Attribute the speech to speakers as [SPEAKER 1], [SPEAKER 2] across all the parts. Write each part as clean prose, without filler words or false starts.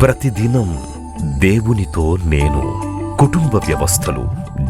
[SPEAKER 1] ప్రతిదినం దేవునితో నేను. కుటుంబ వ్యవస్థలు,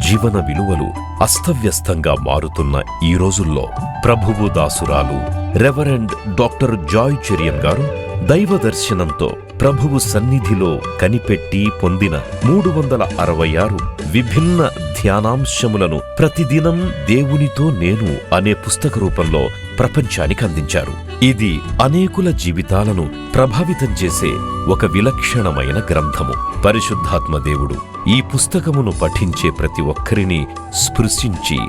[SPEAKER 1] జీవన విలువలు అస్తవ్యస్తంగా మారుతున్న ఈ రోజుల్లో ప్రభువు దాసురాలు రెవరెండ్ డాక్టర్ జాయ్ చెరియన్ గారు దైవ దర్శనంతో ప్రభువు సన్నిధిలో కనిపెట్టి పొందిన 366 విభిన్న ధ్యానాంశములను ప్రతిదినం దేవునితో నేను అనే పుస్తక రూపంలో ప్రపంచానికి అందించారు. ఇది అనేకుల జీవితాలను ప్రభావితం చేసే ఒక విలక్షణమైన గ్రంథము. పరిశుద్ధాత్మ దేవుడు ఈ పుస్తకమును పఠించే ప్రతి ఒక్కరిని స్పృశించి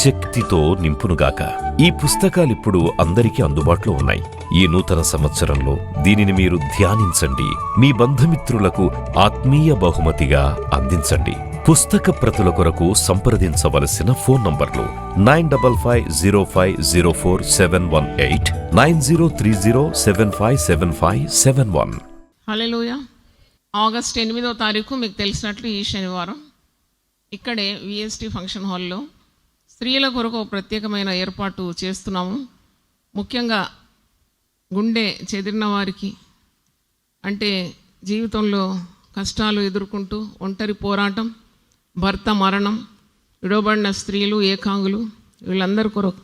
[SPEAKER 1] శక్తితో నింపునుగాక. ఈ పుస్తకాలిప్పుడు అందరికీ అందుబాటులో ఉన్నాయి. ఈ నూతన సంవత్సరంలో దీనిని మీరు ధ్యానించండి, మీ బంధుమిత్రులకు ఆత్మీయ బహుమతిగా అందించండి. పుస్తక ప్రతుల కొరకు సంప్రదించవలసిన ఫోన్ నంబర్లు 9550504718, 9030757571.
[SPEAKER 2] హల్లెలూయా. ఆగస్ట్ 8వ తారీఖు మీకు తెలిసినట్లు ఈ శనివారం ఇక్కడే విఎస్టీ ఫంక్షన్ హాల్లో స్త్రీల కొరకు ప్రత్యేకమైన ఏర్పాటు చేస్తున్నాము. ముఖ్యంగా గుండె చెదిరిన వారికి, అంటే జీవితంలో కష్టాలు ఎదుర్కొంటూ ఒంటరి పోరాటం, భర్త మరణం, విడవబడిన స్త్రీలు, ఏకాంగులు, వీళ్ళందరి కొరకు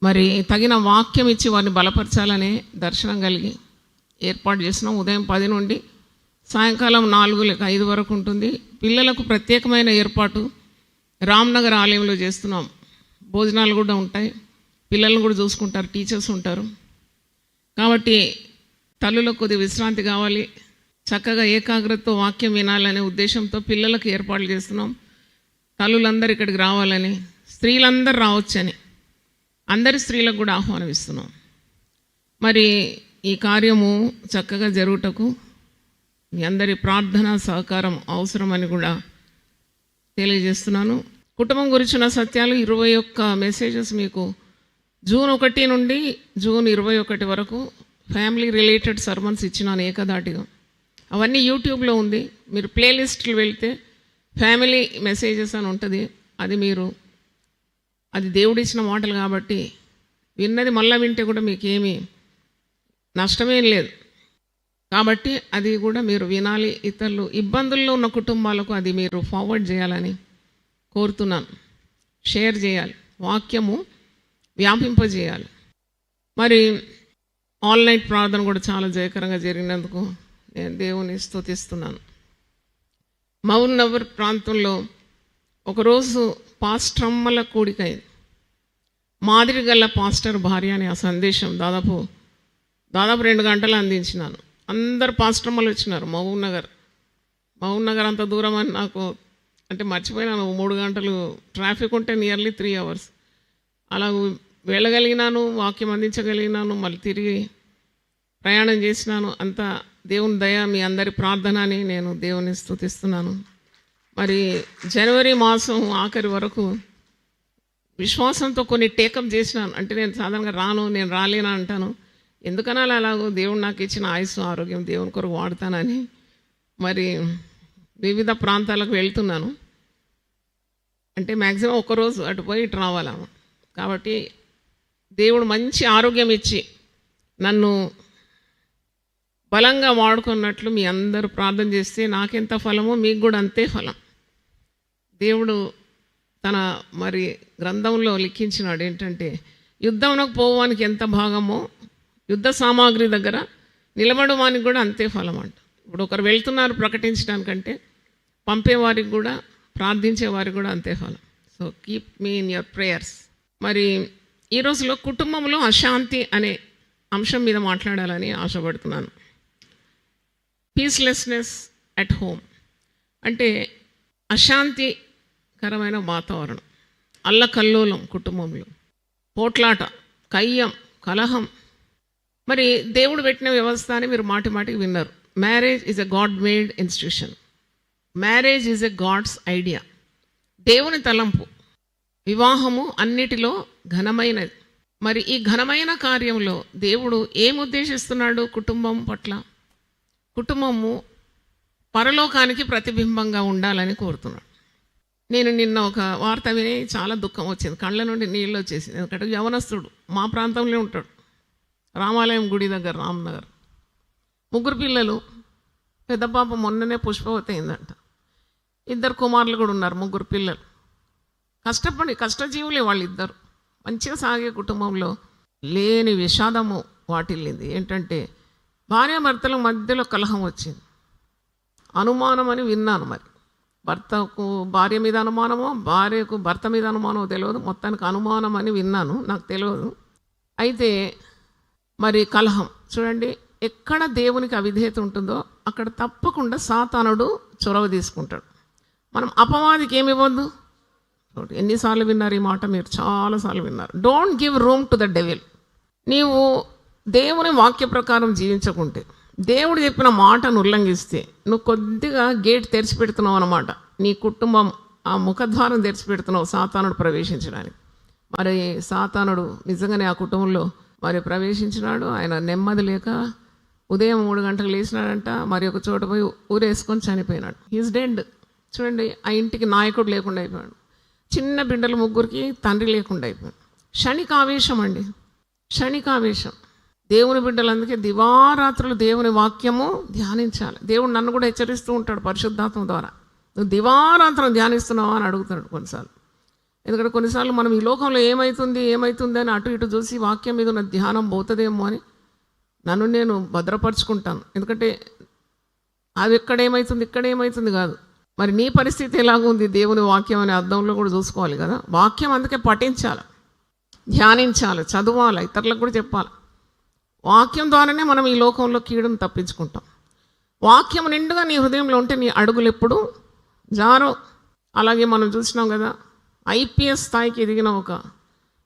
[SPEAKER 2] మరి తగిన వాక్యం ఇచ్చి వారిని బలపరచాలనే దర్శనం కలిగి ఏర్పాటు చేస్తున్నాం. ఉదయం 10 నుండి సాయంకాలం 4-5 వరకు ఉంటుంది. పిల్లలకు ప్రత్యేకమైన ఏర్పాటు రామ్నగర్ ఆలయంలో చేస్తున్నాం. భోజనాలు కూడా ఉంటాయి, పిల్లలను కూడా చూసుకుంటారు, టీచర్స్ ఉంటారు. కాబట్టి తల్లులకు కొద్ది విశ్రాంతి కావాలి, చక్కగా ఏకాగ్రతతో వాక్యం వినాలనే ఉద్దేశంతో పిల్లలకు ఏర్పాట్లు చేస్తున్నాం. తల్లులందరూ ఇక్కడికి రావాలని, స్త్రీలందరూ రావచ్చని అందరి స్త్రీలకు కూడా ఆహ్వానిస్తున్నాం. మరి ఈ కార్యము చక్కగా జరుగుటకు మీ అందరి ప్రార్థన సహకారం అవసరమని కూడా తెలియజేస్తున్నాను. కుటుంబం గురించిన సత్యాలు 21 మెసేజెస్ మీకు జూన్ 1 నుండి జూన్ 21 వరకు ఫ్యామిలీ రిలేటెడ్ సర్మన్స్ ఇచ్చినాను ఏకదాటిగా. అవన్నీ యూట్యూబ్లో ఉంది. మీరు ప్లేలిస్ట్లు వెళ్తే ఫ్యామిలీ మెసేజెస్ అని ఉంటుంది. అది దేవుడిచ్చిన మాటలు కాబట్టి విన్నది మళ్ళీ వింటే కూడా మీకేమీ నష్టమేం లేదు. కాబట్టి అది కూడా మీరు వినాలి. ఇతరులు ఇబ్బందుల్లో ఉన్న కుటుంబాలకు అది మీరు ఫార్వర్డ్ చేయాలని కోరుతున్నాను. షేర్ చేయాలి, వాక్యము వ్యాపింపజేయాలి. మరి ఆల్ నైట్ ప్రార్థన కూడా చాలా జయకరంగా జరిగినందుకు నేను దేవుని స్తుతిస్తున్నాను. మౌన్నవర్ ప్రాంతంలో ఒకరోజు పాస్టర్మ్మల కూడికైంది. మాదిరి గల పాస్టర్ భార్య అని ఆ సందేశం దాదాపు 2 గంటలు అందించినాను. అందరు పాస్టర్మ్మలు వచ్చినారు. మహబూబ్ నగర్ అంత దూరం అని నాకు అంటే మర్చిపోయినాను. 3 గంటలు ట్రాఫిక్ ఉంటే నియర్లీ 3 hours అలా వెళ్ళగలిగినాను, వాక్యం అందించగలిగినాను, మళ్ళీ తిరిగి ప్రయాణం చేసినాను. అంతా దేవుని దయ, మీ అందరి ప్రార్థన అని నేను దేవుని స్తుతిస్తున్నాను. మరి జనవరి మాసం ఆఖరి వరకు విశ్వాసంతో కొన్ని టేకప్ చేసినాను. అంటే నేను సాధారణంగా నేను రాలేనా అంటాను. ఎందుకనాలి అలాగో, దేవుడు నాకు ఇచ్చిన ఆయుస్సు ఆరోగ్యం దేవుని కొరకు వాడుతానని మరి వివిధ ప్రాంతాలకు వెళ్తున్నాను. అంటే మ్యాక్సిమం ఒక్కరోజు అటు పోయి ఇటు రావాలా. కాబట్టి దేవుడు మంచి ఆరోగ్యం ఇచ్చి నన్ను బలంగా వాడుకున్నట్లు మీ అందరూ ప్రార్థన చేస్తే నాకెంత ఫలమో మీకు కూడా అంతే ఫలం. దేవుడు తన మరి గ్రంథంలో లిఖించినాడు ఏంటంటే, యుద్ధంలోకి పోవడానికి ఎంత భాగమో యుద్ధ సామాగ్రి దగ్గర నిలబడడానికి కూడా అంతే ఫలం అంట. ఇప్పుడు ఒకరు వెళ్తున్నారు ప్రకటించడానికంటే పంపేవారికి కూడా, ప్రార్థించే వారికి కూడా అంతే ఫలం. So keep me in your prayers. మరి ఈ రోజులో కుటుంబంలో అశాంతి అనే అంశం మీద మాట్లాడాలని ఆశపడుతున్నాను. పీస్లెస్నెస్ అట్ హోమ్ అంటే అశాంతికరమైన వాతావరణం, అల్లకల్లోలం, కుటుంబంలో పోట్లాట, కయ్యం, కలహం. మరి దేవుడు పెట్టిన వ్యవస్థ అని మీరు మాటికి విన్నారు. Marriage is a God made institution. Marriage is a God's idea. దేవుని తలంపు. వివాహము అన్నిటిలో ఘనమైనది. మరి ఈ ఘనమైన కార్యంలో దేవుడు ఏం ఉద్దేశిస్తున్నాడు కుటుంబం పట్ల? కుటుంబము పరలోకానికి ప్రతిబింబంగా ఉండాలని కోరుతున్నాడు. నేను నిన్న ఒక వార్త విని చాలా దుఃఖం వచ్చింది, కళ్ళ నుండి నీళ్ళు వచ్చేసింది. ఎందుకంటే యవనస్తుడు, మా ప్రాంతంలో ఉంటాడు, రామాలయం గుడి దగ్గర, రామ్నగర్. 3 పిల్లలు, పెద్ద పాప మొన్ననే పుష్పవతి అయిందంట. 2 కుమారులు కూడా ఉన్నారు, 3 పిల్లలు. కష్టజీవులే వాళ్ళిద్దరు. మంచిగా సాగే కుటుంబంలో లేని విషాదము వాటిల్లింది. ఏంటంటే భార్యాభర్తల మధ్యలో కలహం వచ్చింది. అనుమానం అని విన్నాను. మరి భర్తకు భార్య మీద అనుమానమో, భార్యకు భర్త మీద అనుమానమో తెలియదు. మొత్తానికి అనుమానం అని విన్నాను, నాకు తెలియదు. అయితే మరి కలహం చూడండి, ఎక్కడ దేవునికి అవిధేయత ఉంటుందో అక్కడ తప్పకుండా సాతానుడు చొరవ తీసుకుంటాడు. మనం అపవాదికి ఏమి ఇవ్వద్దు. ఎన్నిసార్లు విన్నారు ఈ మాట? మీరు చాలాసార్లు విన్నారు. Don't give room to the devil. నీవు దేవుని వాక్య ప్రకారం జీవించకుంటే, దేవుడు చెప్పిన మాటను ఉల్లంఘిస్తే, నువ్వు కొద్దిగా గేట్ తెరిచిపెడుతున్నావు అన్నమాట. నీ కుటుంబం ఆ ముఖద్వారం తెరిచిపెడుతున్నావు సాతానుడు ప్రవేశించడానికి. మరి సాతానుడు నిజంగానే ఆ కుటుంబంలో మరి ప్రవేశించినాడు. ఆయన నెమ్మది లేక ఉదయం 3 గంటలకు లేచినాడంట. మరి ఒక చోట పోయి ఊరేసుకొని చనిపోయినాడు. He's dead. చూడండి, ఆ ఇంటికి నాయకుడు లేకుండా అయిపోయాడు. చిన్న బిడ్డలు 3కి తండ్రి లేకుండా అయిపోయాడు. క్షణికావేశం అండి, క్షణికావేశం. దేవుని బిడ్డలు అందుకే దివారాత్రులు దేవుని వాక్యము ధ్యానించాలి. దేవుడు నన్ను కూడా హెచ్చరిస్తూ ఉంటాడు పరిశుద్ధాత్మ ద్వారా. నువ్వు దివారాత్రం ధ్యానిస్తున్నావా అని అడుగుతాడు కొన్నిసార్లు. ఎందుకంటే కొన్నిసార్లు మనం ఈ లోకంలో ఏమవుతుంది అని అటు ఇటు చూసి వాక్యం మీద ఉన్న ధ్యానం పోతుందేమో అని నన్ను నేను భద్రపరుచుకుంటాను. ఎందుకంటే అది ఇక్కడేమవుతుంది కాదు. మరి నీ పరిస్థితి ఎలాగుంది దేవుని వాక్యం అనే అర్థంలో కూడా చూసుకోవాలి కదా. వాక్యం అందుకే పఠించాలి, ధ్యానించాలి, చదవాలి, ఇతరులకు కూడా చెప్పాలి. వాక్యం ద్వారానే మనం ఈ లోకంలో కీడును తప్పించుకుంటాం. వాక్యం నిండుగా నీ హృదయంలో ఉంటే నీ అడుగులు ఎప్పుడు జారో. అలాగే మనం చూసినాం కదా, IPS స్థాయికి ఎదిగిన ఒక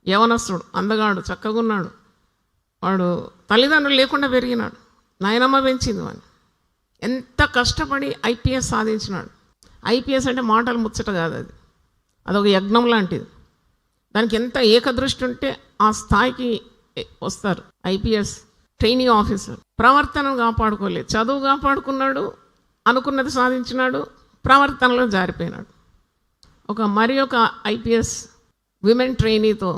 [SPEAKER 2] యవనస్తుడు, అందగాడు, చక్కగా ఉన్నాడు. వాడు తల్లిదండ్రులు లేకుండా పెరిగినాడు. నాయనమ్మ పెంచింది వాడిని. ఎంత కష్టపడి IPS సాధించినాడు. IPS అంటే మాటలు ముచ్చట కాదు, అదొక యజ్ఞం లాంటిది. దానికి ఎంత ఏకదృష్టి ఉంటే ఆ స్థాయికి వస్తారు. IPS ట్రైనింగ్ ఆఫీసర్ ప్రవర్తనను కాపాడుకోలేదు, చదువు కాపాడుకున్నాడు, అనుకున్నది సాధించినాడు, ప్రవర్తనలో జారిపోయినాడు. మరి ఒక IPS విమెన్ ట్రైనీతో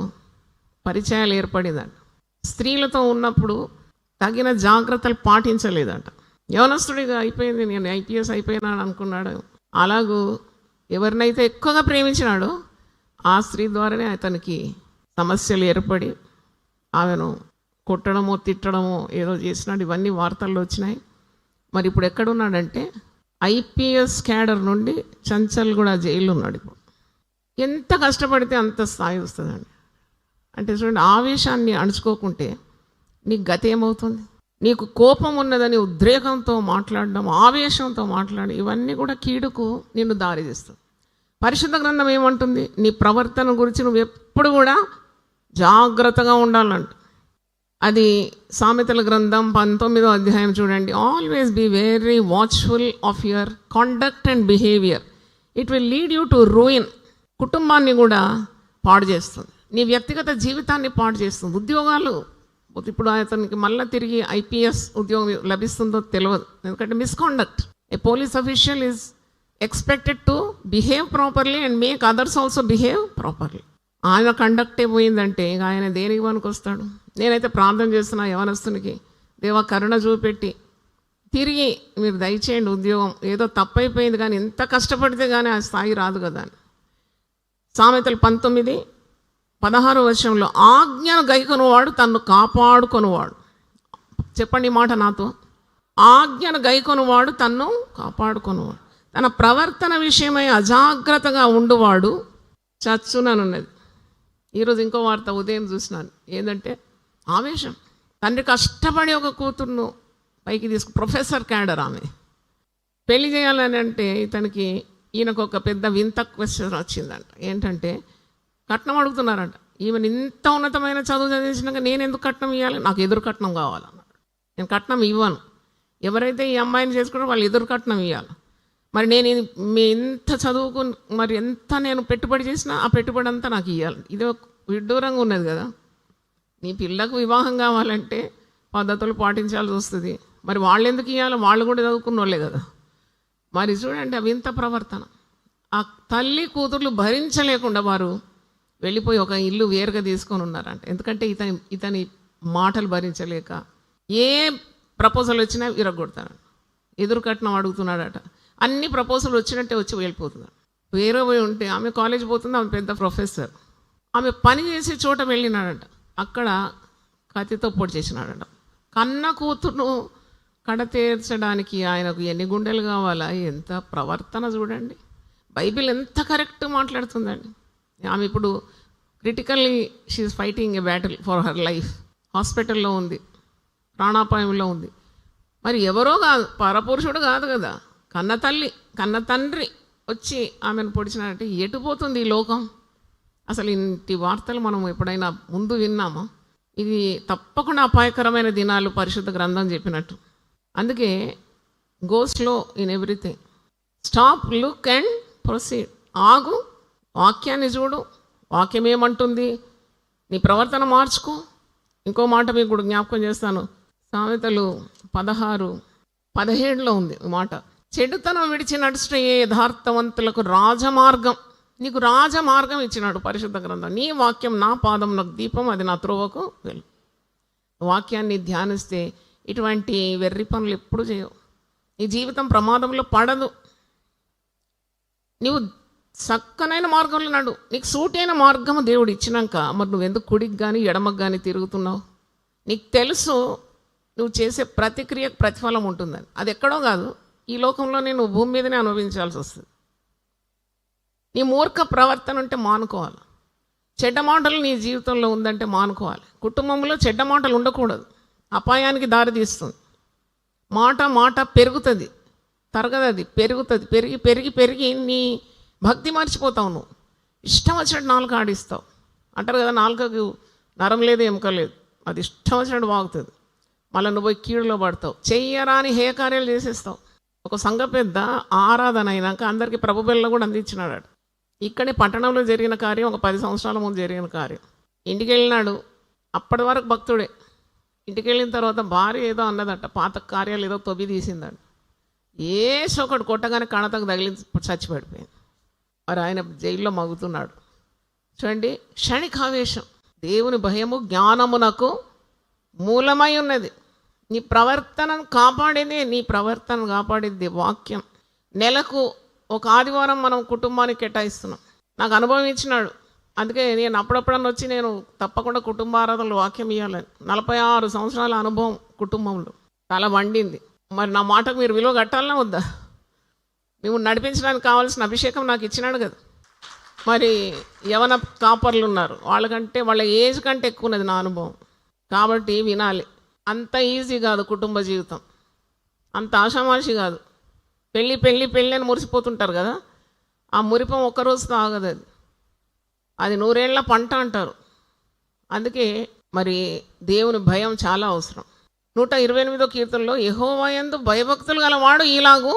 [SPEAKER 2] పరిచయాలు ఏర్పడిందంట. స్త్రీలతో ఉన్నప్పుడు తగిన జాగ్రత్తలు పాటించలేదంట. యవనస్తుడిగా అయిపోయింది, నేను IPS అయిపోయినాను అనుకున్నాడు. అలాగూ ఎవరినైతే ఎక్కువగా ప్రేమించినాడో ఆ స్త్రీ ద్వారానే అతనికి సమస్యలు ఏర్పడి ఆమెను కొట్టడమో తిట్టడమో ఏదో చేసినాడు. ఇవన్నీ వార్తల్లో వచ్చినాయి. మరి ఇప్పుడు ఎక్కడున్నాడంటే IPS క్యాడర్ నుండి చంచల్గూడ జైల్లో ఉన్నాడు. ఇప్పుడు ఎంత కష్టపడితే అంత స్థాయి వస్తుందండి. అంటే చూడండి, ఆవేశాన్ని అణుచుకోకుంటే నీకు గతి ఏమవుతుంది? నీకు కోపం ఉన్నదని ఉద్రేకంతో మాట్లాడడం, ఆవేశంతో మాట్లాడడం, ఇవన్నీ కూడా కీడుకు నిన్ను దారి తీస్తుంది. పరిశుద్ధ గ్రంథం ఏమంటుంది? నీ ప్రవర్తన గురించి నువ్వు ఎప్పుడు కూడా జాగ్రత్తగా ఉండాలంట. అది సామెతల గ్రంథం 19వ అధ్యాయం చూడండి. Always be very watchful of your conduct and behaviour. It will lead you to ruin. కుటుంబాన్ని కూడా పాడు చేస్తుంది, నీ వ్యక్తిగత జీవితాన్ని పాడు చేస్తుంది. ఉద్యోగాలు ఇప్పుడు అతనికి మళ్ళీ తిరిగి IPS ఉద్యోగం లభిస్తుందో తెలియదు. ఎందుకంటే misconduct. A police official is expected to behave properly and make others also behave properly. ఆయన కండక్టే పోయిందంటే ఇక ఆయన దేనికి పనికి వస్తాడు? నేనైతే ప్రార్థన చేస్తున్నా యవనస్తునికి, దేవా కరుణ చూపెట్టి తిరిగి మీరు దయచేయండి ఉద్యోగం. ఏదో తప్పైపోయింది కానీ ఎంత కష్టపడితే కానీ ఆ స్థాయి రాదు కదా అని. సామెతలు 19:16 వచనంలో, ఆజ్ఞను గైకొనువాడు తన్ను కాపాడుకొనువాడు. చెప్పండి ఈ మాట నాతో. ఆజ్ఞను గైకొనువాడు తన్ను కాపాడుకొనువాడు. తన ప్రవర్తన విషయమై అజాగ్రత్తగా ఉండువాడు చచ్చుననున్నది. ఈరోజు ఇంకో వార్త ఉదయం చూసినాను. ఏంటంటే ఆవేశం. తండ్రి కష్టపడి ఒక కూతుర్ను పైకి ప్రొఫెసర్ క్యాడర్, ఆమె పెళ్లి చేయాలని అంటే ఇతనికి ఈయనకు ఒక పెద్ద వింత క్వశ్చన్ వచ్చిందంట. ఏంటంటే కట్నం అడుగుతున్నారంట. ఈమెను ఇంత ఉన్నతమైన చదువు చదివించినాక నేను ఎందుకు కట్నం ఇవ్వాలి? నాకు ఎదురు కట్నం కావాలన్నాడు. నేను కట్నం ఇవ్వను, ఎవరైతే ఈ అమ్మాయిని చేసుకుంటారో వాళ్ళు ఎదురు కట్నం ఇవ్వాలి. మరి నేను మీ ఇంత చదువుకు మరి ఎంత నేను పెట్టుబడి చేసినా ఆ పెట్టుబడి అంతా నాకు ఇవ్వాలి. ఇది విడ్డూరంగా ఉన్నది కదా. నీ పిల్లకు వివాహం కావాలంటే పద్ధతులు పాటించాల్సి వస్తుంది. మరి వాళ్ళు ఎందుకు ఇవ్వాలి? వాళ్ళు కూడా చదువుకున్న వాళ్ళే కదా. మరి చూడండి అవి ఇంత ప్రవర్తన. ఆ తల్లి కూతుర్లు భరించలేకుండా వారు వెళ్ళిపోయి ఒక ఇల్లు వేరుగా తీసుకొని ఉన్నారంట. ఎందుకంటే ఇతని మాటలు భరించలేక ఏ ప్రపోజల్ వచ్చినా విరగొడతారంట. ఎదురు కట్నం అడుగుతున్నాడట. అన్ని ప్రపోజల్ వచ్చినట్టే వచ్చి వెళ్ళిపోతున్నాడు. వేరే పోయి ఉంటే ఆమె కాలేజ్ పోతుంది, ఆమె పెద్ద ప్రొఫెసర్. ఆమె పని చేసే చోట వెళ్ళినాడట, అక్కడ కత్తితో పొడి చేసినాడట. కన్న కూతురును కడతీర్చడానికి ఆయనకు ఎన్ని గుండెలు కావాలా? ఎంత ప్రవర్తన చూడండి. బైబిల్ ఎంత కరెక్ట్ మాట్లాడుతుందండి. ఆమె ఇప్పుడు critically she's fighting a battle for her life. హాస్పిటల్లో ఉంది, ప్రాణాపాయంలో ఉంది. మరి ఎవరో కాదు, పరపురుషుడు కాదు కదా, కన్న తల్లి కన్న తండ్రి వచ్చి ఆమెను పొడిచినాడంటే ఎటు పోతుంది ఈ లోకం? అసలు ఇంటి వార్తలు మనం ఎప్పుడైనా ముందు విన్నామా? ఇది తప్పకుండా అపాయకరమైన దినాలు పరిశుద్ధ గ్రంథం చెప్పినట్టు. అందుకే go slow in everything, stop, look and proceed. ఆగు, వాక్యాన్ని చూడు, వాక్యం ఏమంటుంది, నీ ప్రవర్తన మార్చుకో. ఇంకో మాట మీకు కూడా జ్ఞాపకం చేస్తాను. సామెతలు 16:17 ఉంది మాట. చెడుతనం విడిచి నడుచుట యథార్థవంతులకు రాజమార్గం. నీకు రాజమార్గం ఇచ్చినాడు పరిశుద్ధ గ్రంథం. నీ వాక్యం నా పాదం నాకు దీపం, అది నా త్రోవకు వెళ్ళు. వాక్యాన్ని ధ్యానిస్తే ఇటువంటి వెర్రి పనులు ఎప్పుడు చేయవు. నీ జీవితం ప్రమాదంలో పడదు. నీవు చక్కనైన మార్గంలో నడు. నీకు సూటైన మార్గము దేవుడు ఇచ్చినాక మరి నువ్వెందుకు కుడికి కానీ ఎడమకు కానీ తిరుగుతున్నావు? నీకు తెలుసు నువ్వు చేసే ప్రతిక్రియకు ప్రతిఫలం ఉంటుందని. అది ఎక్కడో కాదు, ఈ లోకంలోనే నువ్వు భూమి మీదనే అనుభవించాల్సి వస్తుంది. నీ మూర్ఖ ప్రవర్తన ఉంటే మానుకోవాలి. చెడ్డ మాటలు నీ జీవితంలో ఉందంటే మానుకోవాలి. కుటుంబంలో చెడ్డ మాటలు ఉండకూడదు, అపాయానికి దారి తీస్తుంది. మాట పెరుగుతుంది, తరగదు, అది పెరుగుతుంది. పెరిగి పెరిగి పెరిగి నీ భక్తి మర్చిపోతావు. నువ్వు ఇష్టం వచ్చినట్టు నాలుక ఆడిస్తావు. అంటారు కదా, నాలుకకు నరం లేదు ఎముక లేదు, అది ఇష్టం వచ్చినట్టు వాగుతుంది. మళ్ళీ నువ్వు పోయి కీడులో పడతావు, చెయ్యరాని హేకార్యాలు చేసేస్తావు. ఒక సంఘ పెద్ద ఆరాధన అయినాక అందరికీ ప్రభు బెల్ల కూడా అందించినాడు. ఇక్కడే పట్టణంలో జరిగిన కార్యం, ఒక 10 సంవత్సరాల ముందు జరిగిన కార్యం. ఇంటికి వెళ్ళినాడు, అప్పటి వరకు భక్తుడే. ఇంటికి వెళ్ళిన తర్వాత భార్య ఏదో అన్నదట, పాత కార్యాలు ఏదో తొబ్బి తీసిందట. ఒకటి కొట్టగానే కణతకు తగిలి చచ్చిపడిపోయింది. మరి ఆయన జైల్లో మగ్గుతున్నాడు. చూడండి, క్షణికావేశం. దేవుని భయము జ్ఞానమునకు మూలమై ఉన్నది. నీ ప్రవర్తనను కాపాడేది వాక్యం. నెలకు ఒక ఆదివారం మనం కుటుంబానికి కేటాయిస్తున్నాం. నాకు అనుభవం ఇచ్చినాడు. అందుకే నేను అప్పుడప్పుడన్నా వచ్చి నేను తప్పకుండా కుటుంబ ఆరాధనలు వాక్యం ఇవ్వాలని. 46 సంవత్సరాల అనుభవం కుటుంబంలో. తల వండింది. మరి నా మాటకు మీరు విలువ కట్టాలన్నా వద్దా? మిమ్మల్ని నడిపించడానికి కావాల్సిన అభిషేకం నాకు ఇచ్చినాడు కదా. మరి యవన కాపర్లు ఉన్నారు, వాళ్ళకంటే వాళ్ళ ఏజ్ కంటే ఎక్కువ ఉన్నది నా అనుభవం. కాబట్టి వినాలి. అంత ఈజీ కాదు కుటుంబ జీవితం, అంత ఆషామాషి కాదు. పెళ్ళి అని మురిసిపోతుంటారు కదా, ఆ మురిపం ఒక్కరోజుతో ఆగదు. అది 100 ఏళ్ల పంట అంటారు. అందుకే మరి దేవుని భయం చాలా అవసరం. 128వ కీర్తనలో యెహోవా యందు భయభక్తులు గలవాడు ఇలాగూ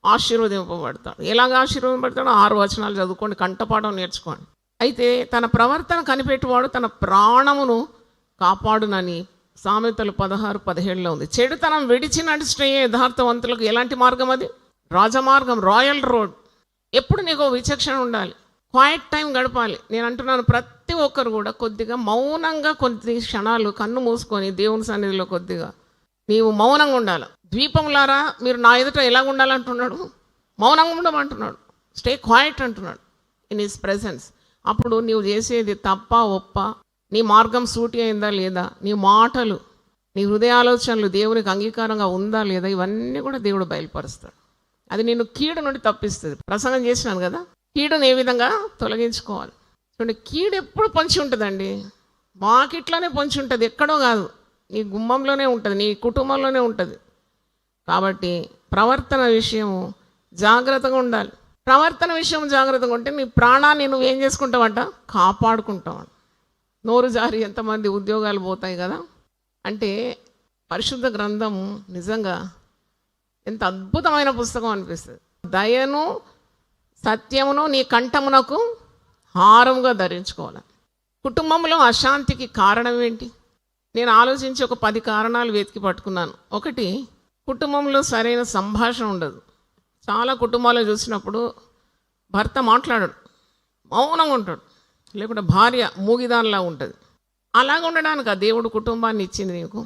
[SPEAKER 2] ఆశీర్వదింపబడతాడు. ఎలాగ ఆశీర్వదింపబడతాడో 6 వచనాలు చదువుకోండి, కంఠపాఠం నేర్చుకోండి. అయితే తన ప్రవర్తన కనిపెట్టువాడు తన ప్రాణమును కాపాడునని సామెతలు 16:17 ఉంది. చెడుతనం విడిచి నడుచుటే యథార్థవంతులకు ఎలాంటి మార్గం? అది రాజమార్గం, రాయల్ రోడ్. ఎప్పుడు నీకు విచక్షణ ఉండాలి, క్వైట్ టైం గడపాలి. నేను అంటున్నాను, ప్రతి ఒక్కరు కూడా కొద్దిగా మౌనంగా కొద్ది క్షణాలు కన్ను మూసుకొని దేవుని సన్నిధిలో కొద్దిగా నీవు మౌనంగా ఉండాలి. ద్వీపంలారా మీరు నా ఎదుట ఎలాగ ఉండాలంటున్నాడు? మౌనంగా ఉండమంటున్నాడు. స్టే క్వైట్ అంటున్నాడు ఇన్ హిస్ ప్రెజెన్స్. అప్పుడు నీవు చేసేది తప్ప ఒప్ప, నీ మార్గం సూటి అయిందా లేదా, నీ మాటలు, నీ హృదయ ఆలోచనలు దేవునికి అంగీకారంగా ఉందా లేదా, ఇవన్నీ కూడా దేవుడు బయలుపరుస్తాడు. అది నిన్ను కీడు నుండి తప్పిస్తుంది. ప్రసంగం చేసినాను కదా, కీడును ఏ విధంగా తొలగించుకోవాలి. చూడండి, కీడు ఎప్పుడు పొంచి ఉంటుందండి, మాకిట్లోనే పొంచి ఉంటుంది, ఎక్కడో కాదు, నీ గుమ్మంలోనే ఉంటుంది, నీ కుటుంబంలోనే ఉంటుంది. కాబట్టి ప్రవర్తన విషయం జాగ్రత్తగా ఉండాలి. ప్రవర్తన విషయం జాగ్రత్తగా ఉంటే నీ ప్రాణాన్ని నువ్వేం చేసుకుంటావంట, కాపాడుకుంటావంట. నోరు జారి ఎంతమంది ఉద్యోగాలు పోతాయి కదా. అంటే పరిశుద్ధ గ్రంథం నిజంగా ఎంత అద్భుతమైన పుస్తకం అనిపిస్తుంది. దయను సత్యమును నీ కంఠమునకు హారముగా ధరించుకోవాలి. కుటుంబంలో అశాంతికి కారణం ఏంటి? నేను ఆలోచించి ఒక 10 కారణాలు వెతికి పట్టుకున్నాను. ఒకటి, కుటుంబంలో సరైన సంభాషణ ఉండదు. చాలా కుటుంబాలు చూసినప్పుడు భర్త మాట్లాడడు, మౌనంగా ఉంటాడు, లేకుంటే భార్య మూగిదానిలా ఉంటుంది. అలాగ ఉండడానికి ఆ దేవుడు కుటుంబాన్ని ఇచ్చింది నీకు.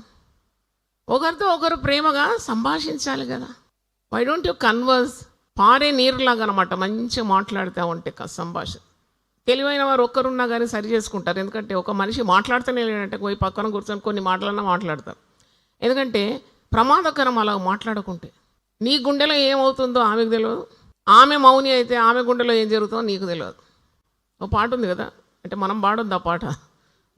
[SPEAKER 2] ఒకరితో ఒకరు ప్రేమగా సంభాషించాలి కదా. Why don't you converse? పారే నీరులాగా అనమాట, మంచిగా మాట్లాడుతూ ఉంటే సంభాషణ. తెలివైన వారు ఒక్కరున్నా కానీ సరి చేసుకుంటారు. ఎందుకంటే ఒక మనిషి మాట్లాడుతూనే లేదంటే పోయి పక్కన కూర్చొని కొన్ని మాటలన్నా మాట్లాడతారు. ఎందుకంటే ప్రమాదకరం అలా మాట్లాడుకుంటే. నీ గుండెలో ఏమవుతుందో ఆమెకు తెలియదు, ఆమె మౌని అయితే ఆమె గుండెలో ఏం జరుగుతుందో నీకు తెలియదు. ఒక పాట ఉంది కదా, అంటే మనం పాడొద్దు ఆ పాట.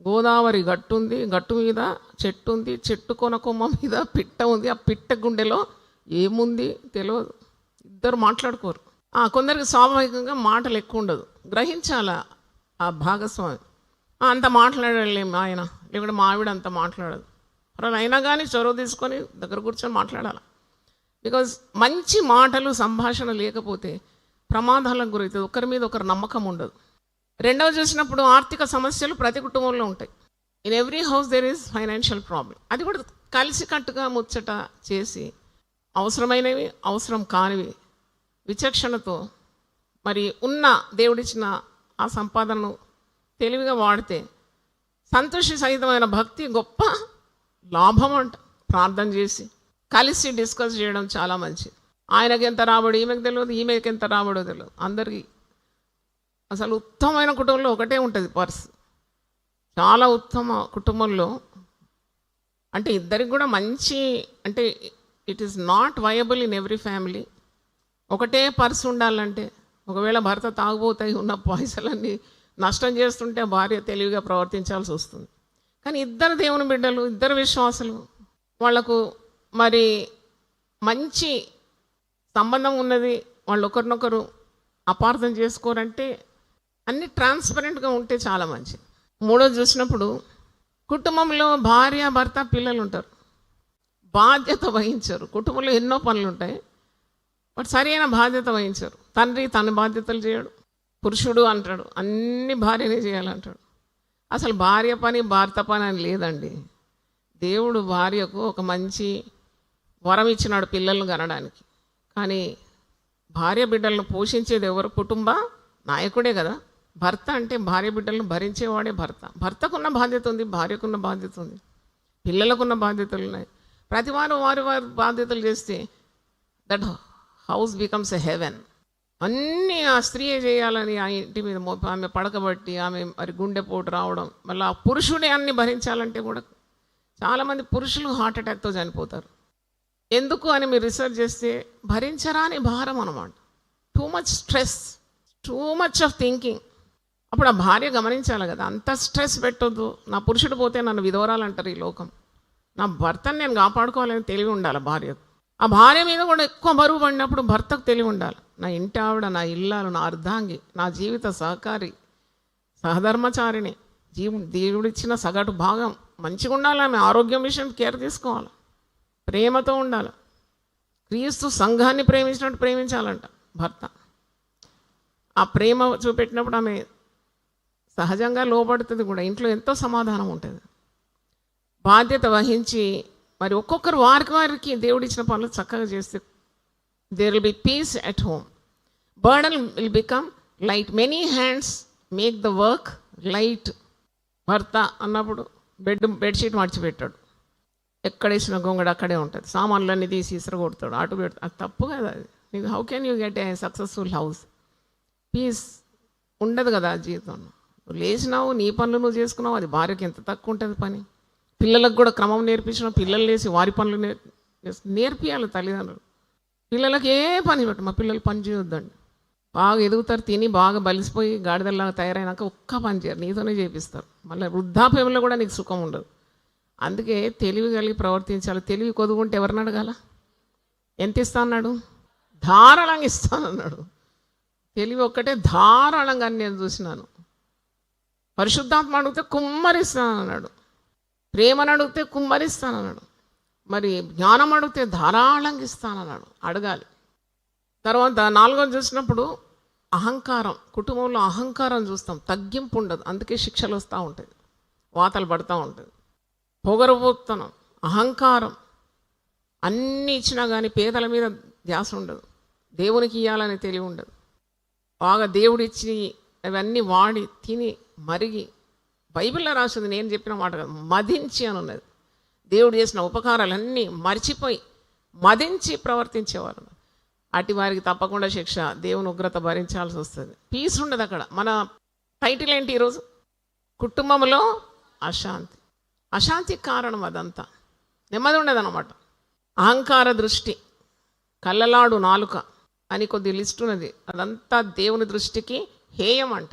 [SPEAKER 2] గోదావరి గట్టు ఉంది, గట్టు మీద చెట్టు ఉంది, చెట్టు కొన కొమ్మ మీద పిట్ట ఉంది, ఆ పిట్ట గుండెలో ఏముంది తెలియదు. ఇద్దరు మాట్లాడుకోరు. కొందరికి స్వాభావికంగా మాటలు ఎక్కువ ఉండదు, గ్రహించాలా ఆ భాగస్వామి. అంత మాట్లాడలేము ఆయన, లేకుంటే మా ఆవిడ అంత మాట్లాడదు. అలా అయినా కానీ చొరవ తీసుకొని దగ్గర కూర్చొని మాట్లాడాలి. బికాజ్ మంచి మాటలు సంభాషణ లేకపోతే ప్రమాదాలకు గురవుతుంది, ఒకరి మీద ఒకరు నమ్మకం ఉండదు. రెండవ చూసినప్పుడు ఆర్థిక సమస్యలు ప్రతి కుటుంబంలో ఉంటాయి. In every house there is financial problem. అది కూడా కలిసికట్టుగా ముచ్చట చేసి అవసరమైనవి అవసరం కానివి విచక్షణతో మరి ఉన్న దేవుడిచ్చిన ఆ సంపాదనను తెలివిగా వాడితే సంతోషి సహితమైన భక్తి గొప్ప లాభం అంట. ప్రార్థన చేసి కలిసి డిస్కస్ చేయడం చాలా మంచిది. ఆయనకి ఎంత రాబడి ఈమెకు తెలియదు, ఈమెకి ఎంత రాబడో తెలియదు. అందరికీ అసలు ఉత్తమమైన కుటుంబంలో ఒకటే ఉంటుంది పర్స్. చాలా ఉత్తమ కుటుంబంలో అంటే ఇద్దరికి కూడా మంచి, అంటే it is not viable in every family. ఒకటే పర్స్ ఉండాలంటే ఒకవేళ భర్త తాగుబోతాయి ఉన్న పైసలన్నీ నష్టం చేస్తుంటే భార్య తెలివిగా ప్రవర్తించాల్సి వస్తుంది. కానీ ఇద్దరు దేవుని బిడ్డలు, ఇద్దరు విశ్వాసులు, వాళ్లకు మరి మంచి సంబంధం ఉన్నది, వాళ్ళు ఒకరినొకరు అపార్థం చేసుకోరంటే అన్నీ ట్రాన్స్పరెంట్గా ఉంటే చాలా మంచిది. మూడోది చూసినప్పుడు కుటుంబంలో భార్య భర్త పిల్లలు ఉంటారు, బాధ్యత వహించరు. కుటుంబంలో ఎన్నో పనులు ఉంటాయి, బట్ సరైన బాధ్యత వహించరు. తండ్రి తన బాధ్యతలు చేయడు, పురుషుడు అంటాడు అన్ని భార్యనే చేయాలంటాడు. అసలు భార్య పని భర్త పని అని లేదండి. దేవుడు భార్యకు ఒక మంచి వరం ఇచ్చినాడు పిల్లలను కనడానికి. కానీ భార్య బిడ్డలను పోషించేది ఎవరు? కుటుంబ నాయకుడే కదా. భర్త అంటే భార్య బిడ్డలను భరించేవాడే భర్త. భర్తకున్న బాధ్యత ఉంది, భార్యకున్న బాధ్యత ఉంది, పిల్లలకున్న బాధ్యతలు ఉన్నాయి. ప్రతి వారు వారి వారి బాధ్యతలు చేస్తే that house becomes a haven. అన్నీ ఆ స్త్రీయే చేయాలని ఆ ఇంటి మీద ఆమె పడకబట్టి ఆమె మరి గుండెపోటు రావడం, మళ్ళీ ఆ పురుషుడే అన్ని భరించాలంటే కూడా చాలామంది పురుషులు హార్ట్ అటాక్తో చనిపోతారు. ఎందుకు అని మీరు రీసెర్చ్ చేస్తే భరించరాని భారం అన్నమాట. Too much stress, too much of thinking. అప్పుడు ఆ భార్య గమనించాలి కదా, అంత స్ట్రెస్ పెట్టొద్దు. నా పురుషుడు పోతే నన్ను విధవరాలంటారు ఈ లోకం, నా భర్తను నేను కాపాడుకోవాలని తెలివి ఉండాలి భార్యకు. ఆ భార్య మీద కూడా ఎక్కువ బరువు పడినప్పుడు భర్తకు తెలివి ఉండాలి. నా ఇంటి ఆవిడ, నా ఇల్లాలు, నా అర్ధాంగి, నా జీవిత సహకారి, సహధర్మచారిణి, దేవుడిచ్చిన సగటు భాగం మంచిగా ఉండాలి. ఆమె ఆరోగ్యం విషయం కేర్ తీసుకోవాలి, ప్రేమతో ఉండాలి. క్రీస్తు సంఘాన్ని ప్రేమించినట్టు ప్రేమించాలంట భర్త. ఆ ప్రేమ చూపెట్టినప్పుడు ఆమె సహజంగా లోబడుతుంది కూడా, ఇంట్లో ఎంతో సమాధానం ఉంటుంది. బాధ్యత వహించి మరి ఒక్కొక్కరు వారికి వారికి దేవుడిచ్చిన పనులు చక్కగా చేస్తే there will be peace at home. Burden will become light. Many hands make the work light. భర్త అన్నప్పుడు బెడ్షీట్ మర్చిపెట్టాడు, ఎక్కడేసిన గొంగడు అక్కడే ఉంటుంది, సామాన్లన్నీ తీసి ఇసురు కొడతాడు, అటు పెడతాడు. అది తప్పు కదా. అది నీకు how can you get a successful house? Peace ఉండదు కదా ఆ జీవితంలో. నువ్వు లేచినావు, నీ పనులు నువ్వు చేసుకున్నావు, అది భార్యకి ఎంత తక్కువ ఉంటుంది పని. పిల్లలకు కూడా క్రమం నేర్పించినావు, పిల్లలు లేచి వారి పనులు నేర్పియాలి తల్లిదండ్రులు. పిల్లలకి ఏ పని పెట్టు, మా పిల్లలు పని చేయొద్దండి. బాగా ఎదుగుతారు, తిని బాగా బలిసిపోయి గాడిదల్లాగా తయారైనాక ఒక్క పని చేయరు, నీతోనే చేపిస్తారు. మళ్ళీ వృద్ధాప్యంలో కూడా నీకు సుఖం ఉండదు. అందుకే తెలివి కలిగి ప్రవర్తించాలి. తెలివి కొదుకుంటే ఎవరిని అడగాల? ఎంత ఇస్తా అన్నాడు? ధారాళంగా ఇస్తానన్నాడు. తెలివి ఒక్కటే ధారాళంగా నేను చూసినాను. పరిశుద్ధాత్మ అడిగితే కుమ్మరిస్తానన్నాడు, ప్రేమను అడిగితే కుమ్మరిస్తానన్నాడు, మరి జ్ఞానం అడిగితే ధారాళంగా ఇస్తానన్నాడు. అడగాలి. తర్వాత నాలుగోది చూసినప్పుడు అహంకారం. కుటుంబంలో అహంకారం చూస్తాం, తగ్గింపు ఉండదు. అందుకే శిక్షలు వస్తూ ఉంటాయి, వాతలు పడుతూ ఉంటుంది. పొగరబోత్తనం, అహంకారం. అన్నీ ఇచ్చినా కానీ పేదల మీద ధ్యాస ఉండదు, దేవునికి ఇవ్వాలని తెలివి ఉండదు. బాగా దేవుడిచ్చి అవన్నీ వాడి తిని మరిగి, బైబిల్లో రాసింది నేను చెప్పిన మాట కాదు, మదించి అని ఉన్నది. దేవుడు చేసిన ఉపకారాలన్నీ మర్చిపోయి మదించి ప్రవర్తించేవారు. అటు వారికి తప్పకుండా శిక్ష, దేవుని ఉగ్రత భరించాల్సి వస్తుంది. పీస్ ఉండదు అక్కడ. మన టైటిల్ ఏంటి ఈరోజు? కుటుంబంలో అశాంతి. అశాంతికి కారణం అదంతా. నెమ్మది ఉండదన్నమాట. అహంకార దృష్టి, కళ్ళలాడు నాలుక అని కొద్ది లిస్ట్ ఉన్నది. అదంతా దేవుని దృష్టికి హేయం అంట.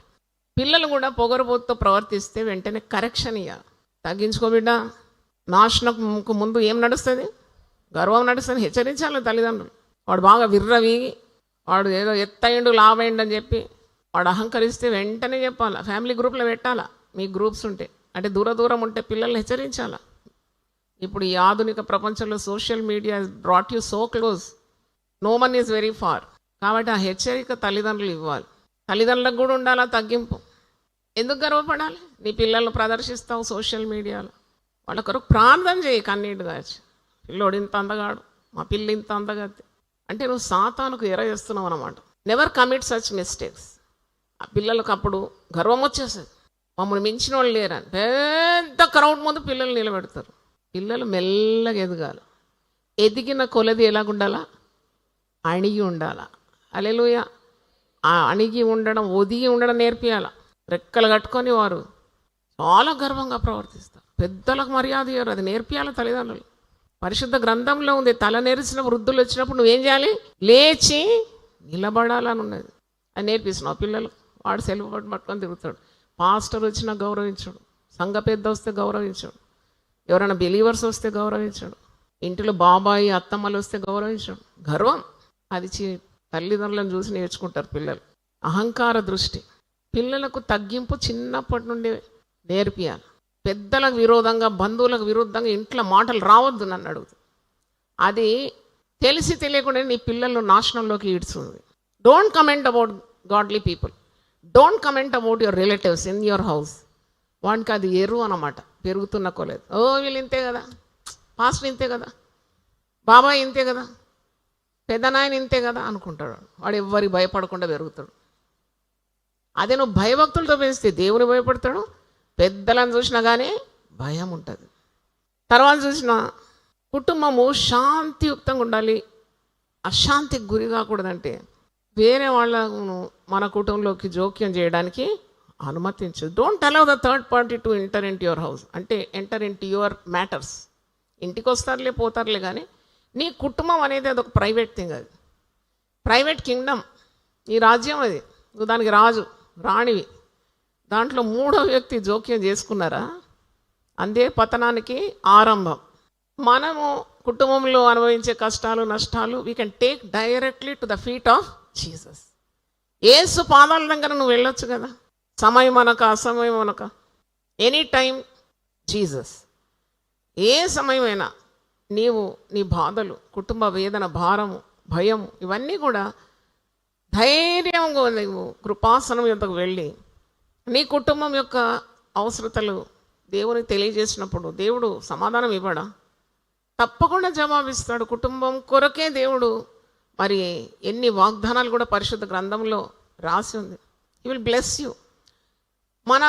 [SPEAKER 2] పిల్లలు కూడా పొగరుబోతుతో ప్రవర్తిస్తే వెంటనే కరెక్షన్ ఇవ్వాలి. తగ్గించుకో బిడ్డ, నాశనకు ముందు ఏం నడుస్తుంది? గర్వం నడుస్తుంది. హెచ్చరించాలి తల్లిదండ్రులు. వాడు బాగా విర్రవీగి, వాడు ఏదో ఎత్తయిండు లావైండు అని చెప్పి వాడు అహంకరిస్తే వెంటనే చెప్పాలా. ఫ్యామిలీ గ్రూప్లో పెట్టాలా. మీ గ్రూప్స్ ఉంటే, అంటే దూరం ఉంటే పిల్లల్ని హెచ్చరించాలా. ఇప్పుడు ఈ ఆధునిక ప్రపంచంలో social media brought you so close, no one is very far. కాబట్టి ఆ హెచ్చరిక తల్లిదండ్రులు ఇవ్వాలి. తల్లిదండ్రులకు కూడా ఉండాలా తగ్గింపు. ఎందుకు గర్వపడాలి? నీ పిల్లలను ప్రదర్శిస్తావు సోషల్ మీడియాలో. వాళ్ళ కొరకు ప్రార్థన చేయి కన్నీటి దాచి. పిల్లోడు ఇంత అందగాడు, మా పిల్ల ఇంత అందగత్తి అంటే నువ్వు సాతానుకు ఎర చేస్తున్నావు అన్నమాట. Never commit such mistakes. ఆ పిల్లలకు అప్పుడు గర్వం వచ్చేస్తుంది. మమ్మల్ని మించిన వాళ్ళు లేరని పెద్ద క్రౌడ్ ముందు పిల్లలు నిలబెడతారు. పిల్లలు మెల్లగా ఎదగాలి. ఎదిగిన కొలది ఎలాగుండాలా? అణిగి ఉండాలా. హల్లెలూయా. ఆ అణిగి ఉండడం, ఒదిగి ఉండడం నేర్పియాల. రెక్కలు కట్టుకొని వారు చాలా గర్వంగా ప్రవర్తిస్తారు. పెద్దలకు మర్యాద ఇవ్వరు. అది నేర్పియాలి తల్లిదండ్రులు. పరిశుద్ధ గ్రంథంలో ఉంది, తల నెరిసిన వృద్ధులు వచ్చినప్పుడు నువ్వేం చేయాలి? లేచి నిలబడాలని ఉన్నది. అది నేర్పిస్తున్నావు పిల్లలు. వాడు సెలవు పట్టుకొని తిరుగుతాడు. పాస్టర్ వచ్చినా గౌరవించాడు, సంఘ పెద్ద వస్తే గౌరవించాడు, ఎవరైనా బిలీవర్స్ వస్తే గౌరవించాడు, ఇంటిలో బాబాయి అత్తమ్మలు వస్తే గౌరవించాడు. గర్వం అది తల్లిదండ్రులను చూసి నేర్చుకుంటారు పిల్లలు. అహంకార దృష్టి. పిల్లలకు తగ్గింపు చిన్నప్పటి నుండి నేర్పియాలి. పెద్దలకు విరోధంగా, బంధువులకు విరుద్ధంగా ఇంట్లో మాటలు రావద్దు నన్ను అడుగుతుంది. అది తెలిసి తెలియకుండా నీ పిల్లలను నాశనంలోకి ఈడ్చుంది. Don't comment about godly people. Don't comment about your relatives in your house. వానికి అది ఎరువు అన్నమాట. పెరుగుతున్న కొలేదు. ఓ వీళ్ళు ఇంతే కదా, పాస్టర్ ఇంతే కదా, బాబాయ్ ఇంతే కదా, పెద్దనాయన ఇంతే కదా అనుకుంటాడు. వాడు ఎవ్వరికి భయపడకుండా పెరుగుతాడు. అదే నువ్వు భయభక్తులతో పెంచితే దేవుని భయపడతాడు. పెద్దలను చూసినా కానీ భయం ఉంటుంది. తర్వాత చూసిన కుటుంబము శాంతియుక్తంగా ఉండాలి. అశాంతికి గురి కాకూడదంటే వేరే వాళ్ళను మన కుటుంబంలోకి జోక్యం చేయడానికి అనుమతించదు. Don't allow the third party to enter into your house. అంటే ఎంటర్ ఇంటు యువర్ మ్యాటర్స్. ఇంటికి వస్తారులే పోతారులే, కానీ నీ కుటుంబం అనేది అదొక ప్రైవేట్ థింగ్. అది ప్రైవేట్ కింగ్డమ్. నీ రాజ్యం అది. నువ్వు దానికి రాజు, రాణివి. దాంట్లో మూడో వ్యక్తి జోక్యం చేసుకున్నారా, అందే పతనానికి ఆరంభం. మనము కుటుంబంలో అనుభవించే కష్టాలు నష్టాలు we can take directly to the feet of Jesus. Yesu పాదాల దగ్గర నువ్వు వెళ్ళొచ్చు కదా. సమయం అనక అసమయం అనక, ఎనీ టైం జీసస్. ఏ సమయమైనా నీవు నీ బాధలు, కుటుంబ వేదన, భారము, భయం ఇవన్నీ కూడా ధైర్యంగా నువ్వు కృపాసనం యొద్దకు వెళ్ళి నీ కుటుంబం యొక్క అవసరతలు దేవునికి తెలియజేసినప్పుడు దేవుడు సమాధానం ఇవ్వడా? తప్పకుండా జవాబిస్తాడు. కుటుంబం కొరకే దేవుడు మరి ఎన్ని వాగ్దానాలు కూడా పరిశుద్ధ గ్రంథంలో రాసి ఉంది. He will bless you. మన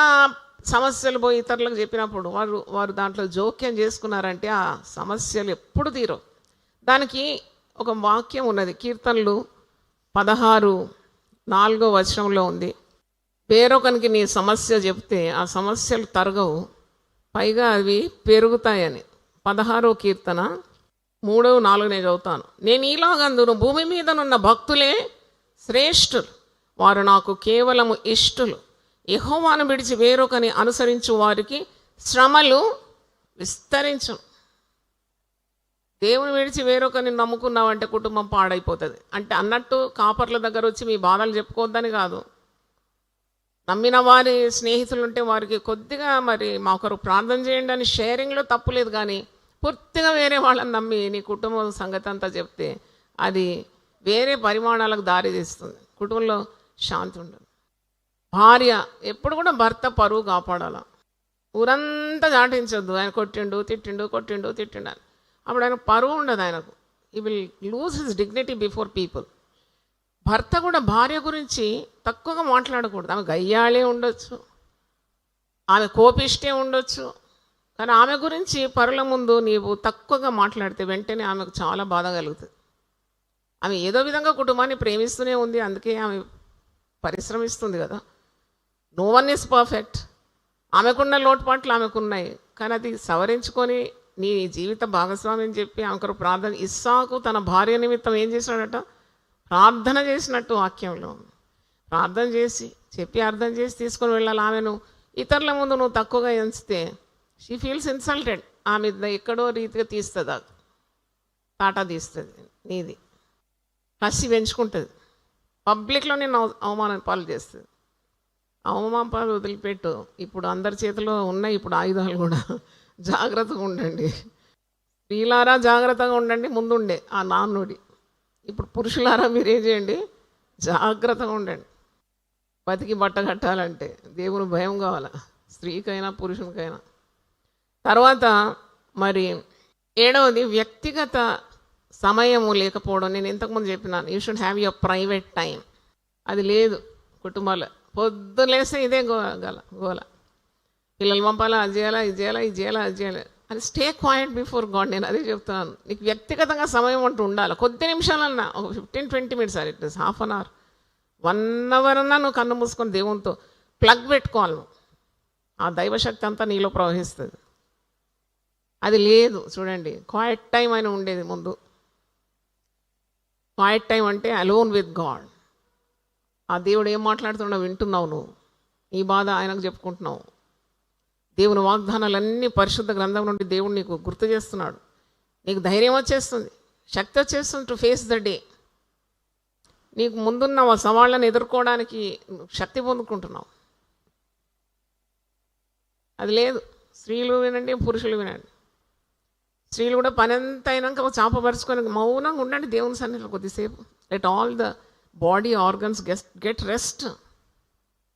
[SPEAKER 2] సమస్యలు పోయి ఇతరులకు చెప్పినప్పుడు వారు దాంట్లో జోక్యం చేసుకున్నారంటే ఆ సమస్యలు ఎప్పుడు తీరవు. దానికి ఒక వాక్యం ఉన్నది, కీర్తనలు 16:4 ఉంది. వేరొకనికి నీ సమస్య చెప్తే ఆ సమస్యలు తరగవు, పైగా అవి పెరుగుతాయని. 16వ కీర్తన 3-4 నేను చదువుతాను. నేను ఇలాగందును, భూమి మీదనున్న భక్తులే శ్రేష్ఠులు, వారు నాకు కేవలము ఇష్టులు. యెహోవాను విడిచి వేరొకని అనుసరించు వారికి శ్రమలు విస్తరించు. దేవుని విడిచి వేరొకరిని నమ్ముకున్నావంటే కుటుంబం పాడైపోతుంది. అంటే అన్నట్టు కాపర్ల దగ్గర వచ్చి మీ బాధలు చెప్పుకోవద్దని కాదు. నమ్మిన వారి స్నేహితులు ఉంటే వారికి కొద్దిగా మరి మాకొరకు ప్రార్థన చేయండి అని షేరింగ్లో తప్పులేదు, కానీ పూర్తిగా వేరే వాళ్ళని నమ్మి నీ కుటుంబం సంగతి అంతా చెప్తే అది వేరే పరిమాణాలకు దారి తీస్తుంది. కుటుంబంలో శాంతి ఉండదు. భార్య ఎప్పుడు కూడా భర్త పరువు కాపాడాల. ఊరంతా దాటించొద్దు, ఆయన కొట్టిండు తిట్టిండు అని. అప్పుడు ఆయన పరువు ఉండదు ఆయనకు. He will lose his dignity before people. భర్త కూడా భార్య గురించి తక్కువగా మాట్లాడకూడదు. ఆమె గయ్యాళే ఉండొచ్చు, ఆమె కోపిష్టే ఉండొచ్చు, కానీ ఆమె గురించి పరుల ముందు నీవు తక్కువగా మాట్లాడితే వెంటనే ఆమెకు చాలా బాధ కలుగుతుంది. ఆమె ఏదో విధంగా కుటుంబాన్ని ప్రేమిస్తూనే ఉంది, అందుకే ఆమె పరిశ్రమిస్తుంది కదా. No one is perfect. ఆమెకున్న లోటుపాట్లు ఆమెకున్నాయి, కానీ అది సవరించుకొని నీ జీవిత భాగస్వామి అని చెప్పి ఆమెకు ప్రార్థన. ఇస్సాకు తన భార్య నిమిత్తం ఏం చేసినాడట? ప్రార్థన చేసినట్టు వాక్యంలో ప్రార్థన చేసి చెప్పి అర్థం చేసి తీసుకొని వెళ్ళాలి. ఆమెను ఇతరుల ముందు నువ్వు తక్కువగా ఎంచితే షీ ఫీల్స్ ఇన్సల్టెడ్. ఆమె ఎక్కడో రీతిగా తీస్తుంది, తాటా తీస్తుంది, నీది కసి పెంచుకుంటుంది, పబ్లిక్లో నేను అవమాన పాలు చేస్తుంది. అవమాన పాలు వదిలిపెట్టు. ఇప్పుడు అందరి చేతిలో ఉన్నాయి ఇప్పుడు ఆయుధాలు కూడా. జాగ్రత్తగా ఉండండి స్త్రీలారా, జాగ్రత్తగా ఉండండి. ముందుండే ఆ నాన్నుడి. ఇప్పుడు పురుషులారా మీరు ఏం చేయండి? జాగ్రత్తగా ఉండండి. బతికి బట్ట కట్టాలంటే దేవుని భయం కావాలా, స్త్రీకైనా పురుషునికైనా. తర్వాత మరి 7వది వ్యక్తిగత సమయము లేకపోవడం. నేను ఇంతకుముందు చెప్పినాను, you should have your private time. అది లేదు కుటుంబాల్లో. పొద్దున లేస్తే ఇదే గోల. పిల్లలు పంపాలా, అది చేయాలా, ఇది చేయాలా, ఇది చేయాలా, అది చేయాలి అని. Stay quiet before God. నేను అదే చెప్తున్నాను. నీకు వ్యక్తిగతంగా సమయం అంటూ ఉండాలి. కొద్ది నిమిషాలన్నా, ఒక 15-20 minutes, అది it is half an hour, 1 hour అన్నా నువ్వు కన్ను మూసుకొని దేవునితో ప్లగ్ పెట్టుకోవాలి. నువ్వు ఆ దైవశక్తి అంతా నీలో ప్రవహిస్తుంది. అది లేదు చూడండి. క్వైట్ టైం అని ఉండేది ముందు. క్వైట్ టైం అంటే అలోన్ విత్ గాడ్. ఆ దేవుడు ఏం మాట్లాడుతున్నావు వింటున్నావు, నువ్వు నీ బాధ ఆయనకు చెప్పుకుంటున్నావు. దేవుని వాగ్దానాలన్నీ పరిశుద్ధ గ్రంథం నుండి దేవుడు నీకు గుర్తు చేస్తున్నాడు. నీకు ధైర్యం వచ్చేస్తుంది, శక్తి వచ్చేస్తుంది టు ఫేస్ ద డే. నీకు ముందున్న సవాళ్ళను ఎదుర్కోవడానికి శక్తి పొందుకుంటున్నావు. అది లేదు. స్త్రీలు వినండి, పురుషులు వినండి. స్త్రీలు కూడా పని ఎంత అయినాక చాపపరుచుకొని మౌనంగా ఉండండి దేవుని సన్నిధిలో కొద్దిసేపు. Let all the body organs get rest.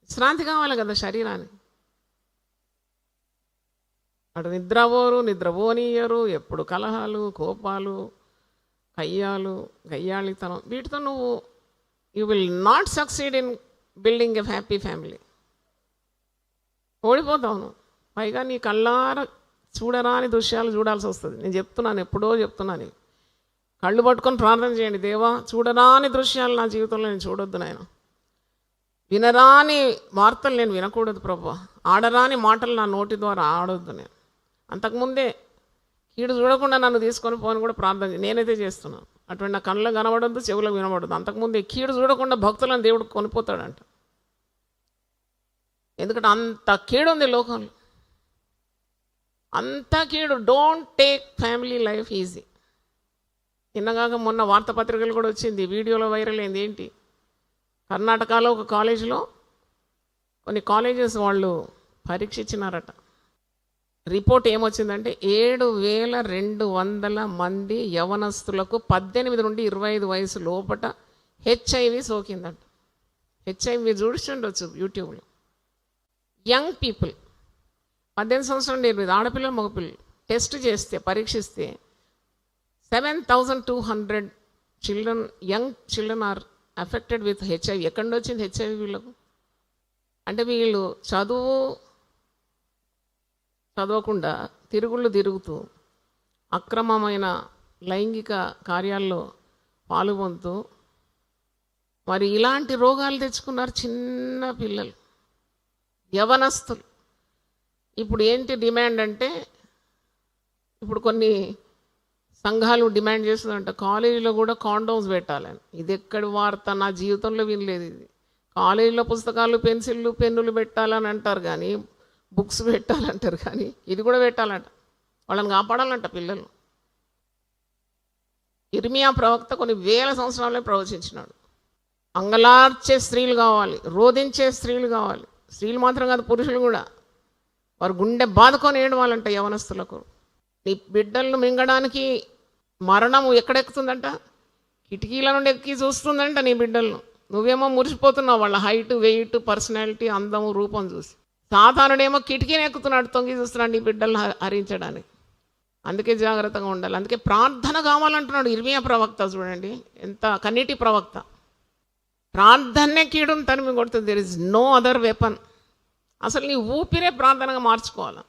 [SPEAKER 2] విశ్రాంతి కావాలి కదా శరీరాన్ని. అటు నిద్రపోరు, నిద్రపోనీయరు, ఎప్పుడు కలహాలు, కోపాలు, కయ్యాలు, గయ్యాళితనం. వీటితో నువ్వు you will not succeed in building a happy family. ఓడిపోతావు నువ్వు. పైగా నీ కళ్ళార చూడరాని దృశ్యాలు చూడాల్సి వస్తుంది. నేను చెప్తున్నాను, ఎప్పుడో చెప్తున్నాను. కళ్ళు పట్టుకొని ప్రార్థన చేయండి, దేవా చూడరాని దృశ్యాలు నా జీవితంలో నేను చూడొద్దు నాయన. వినరాని వార్తలు నేను వినకూడదు ప్రభు. ఆడరాని మాటలు నా నోటి ద్వారా ఆడొద్దు. నేను అంతకుముందే కీడు చూడకుండా నన్ను తీసుకొని పోని కూడా ప్రార్థన నేనైతే చేస్తున్నాను. అటువంటి నా కళ్ళలో కనబడద్దు, చెవులకు వినబడద్దు. అంతకుముందే కీడు చూడకుండా భక్తులను దేవుడు కొనిపోతాడంట. ఎందుకంటే అంత కీడు ఉంది లోకంలో, అంతా కీడు. Don't take family life easy. నిన్నగాక మొన్న వార్తాపత్రికలు కూడా వచ్చింది, వీడియోలో వైరల్ అయింది. ఏంటి? కర్ణాటకలో ఒక కాలేజీలో కొన్ని కాలేజెస్ వాళ్ళు పరీక్ష ఇచ్చినారట. రిపోర్ట్ ఏమొచ్చిందంటే 7,200 మంది యవనస్తులకు 18 నుండి 25 వయసు లోపట హెచ్ఐవి సోకిందంట. హెచ్ఐవి చూస్తుండొచ్చు యూట్యూబ్లో. యంగ్ పీపుల్ 18 సంవత్సరాలు 20 ఆడపిల్లలు మగపిల్లలు టెస్ట్ చేస్తే పరీక్షిస్తే 7,200 children, young children are affected with HIV. ఎక్కడి నుంచి వచ్చింది హెచ్ఐవి వీళ్ళకు? అంటే వీళ్ళు చదవకుండా తిరుగుళ్ళు తిరుగుతూ అక్రమమైన లైంగిక కార్యాల్లో పాల్గొంటూ మరి ఇలాంటి రోగాలు తెచ్చుకున్నారు చిన్న పిల్లలు, యవనస్తులు. ఇప్పుడు ఏంటి డిమాండ్ అంటే, ఇప్పుడు కొన్ని సంఘాలు డిమాండ్ చేస్తుందంట కాలేజీలో కూడా కాండోమ్స్ పెట్టాలని. ఇది ఎక్కడి వార్త? నా జీవితంలో వినలేదు ఇది. కాలేజీలో పుస్తకాలు, పెన్సిళ్ళు, పెన్నులు పెట్టాలని అంటారు కానీ, బుక్స్ పెట్టాలంటారు కానీ, ఇది కూడా పెట్టాలంట. వాళ్ళని కాపాడాలంట పిల్లలు. ఇర్మియా ప్రవక్త కొన్ని వేల సంవత్సరాలే ప్రవచించినాడు. అంగలార్చే స్త్రీలు కావాలి, రోధించే స్త్రీలు కావాలి. స్త్రీలు మాత్రం కాదు, పురుషులు కూడా. వారు గుండె బాదుకొని ఏడవాలంట యవనస్తులకు. నీ బిడ్డలను మింగడానికి మరణము ఎక్కడెక్కుతుందంట? కిటికీల నుండి ఎక్కి చూస్తుందంట నీ బిడ్డలను. నువ్వేమో మురిసిపోతున్నావు వాళ్ళ హైట్, వెయిట్, పర్సనాలిటీ, అందము, రూపం చూసి. సాధారణుడేమో కిటికీని ఎక్కుతున్నాడు, తొంగి చూస్తున్నాడు నీ బిడ్డలను హరించడానికి. అందుకే జాగ్రత్తగా ఉండాలి. అందుకే ప్రార్థన కావాలంటున్నాడు ఇర్మియా ప్రవక్త. చూడండి ఎంత కన్నీటి ప్రవక్త. ప్రార్థనే కీడును తరిమి కొడుతుంది. There is no other weapon. అసలు నీ ఊపిరే ప్రార్థనగా మార్చుకోవాలి.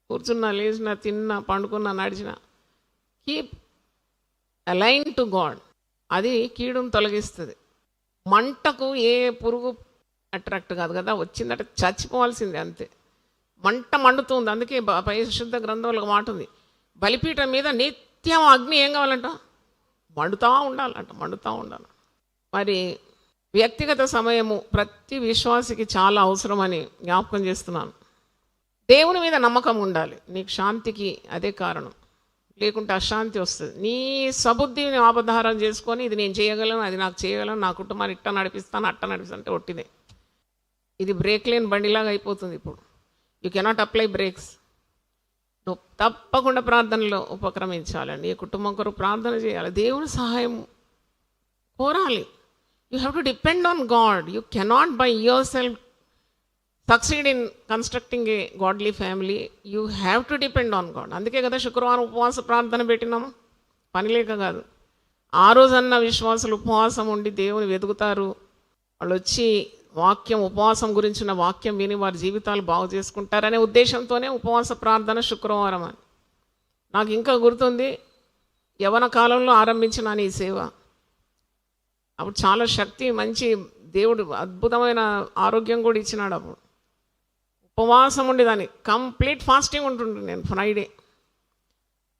[SPEAKER 2] కూర్చున్నా, లేచినా, తిన్నా, పండుకున్నా, నడిచినా, కీప్ అలైన్ టు గాడ్. అది కీడును తొలగిస్తుంది. మంటకు ఏ పురుగు అట్రాక్ట్ కాదు కదా, వచ్చిందంటే చచ్చిపోవాల్సిందే అంతే. మంట మండుతుంది. అందుకే పరిశుద్ధ గ్రంథంలో మాట ఉంది, బలిపీఠం మీద నిత్యం అగ్ని ఏం కావాలంట, మండుతూ ఉండాలి. మరి వ్యక్తిగత సమయము ప్రతి విశ్వాసికి చాలా అవసరమని జ్ఞాపకం చేస్తున్నాను. దేవుని మీద నమ్మకం ఉండాలి. నీకు శాంతికి అదే కారణం, లేకుంటే అశాంతి వస్తుంది. నీ సబుద్ధిని ఆధారం చేసుకొని ఇది నేను చేయగలను, అది నాకు చేయగలను, నా కుటుంబాన్ని అట్ట నడిపిస్తాను అంటే ఒట్టిదే. ఇది బ్రేక్ లేని బండిలాగా అయిపోతుంది. ఇప్పుడు యూ కెనాట్ అప్లై బ్రేక్స్. నువ్వు తప్పకుండా ప్రార్థనలో ఉపక్రమించాలండి. ఈ కుటుంబం కొరకు ప్రార్థన చేయాలి, దేవుని సహాయం కోరాలి. You have to depend on God. You cannot by yourself succeed in constructing a godly family. You have to depend on God. అందుకే కదా శుక్రవారం ఉపవాస ప్రార్థన పెట్టినాము, పని లేక కాదు. ఆ రోజన్న విశ్వాసులు ఉపవాసం ఉండి దేవుని వెతుకుతారు. వాళ్ళు వచ్చి వాక్యం, ఉపవాసం గురించిన వాక్యం విని వారి జీవితాలు బాగు చేసుకుంటారనే ఉద్దేశంతోనే ఉపవాస ప్రార్థన శుక్రవారం అని. నాకు ఇంకా గుర్తుంది, యవన కాలంలో ఆరంభించిన ఈ సేవ. అప్పుడు చాలా శక్తి, మంచి దేవుడు అద్భుతమైన ఆరోగ్యం కూడా ఇచ్చినాడు. అప్పుడు ఉపవాసం ఉండేదాన్ని, కంప్లీట్ ఫాస్టింగ్ ఉంటుండే నేను. ఫ్రైడే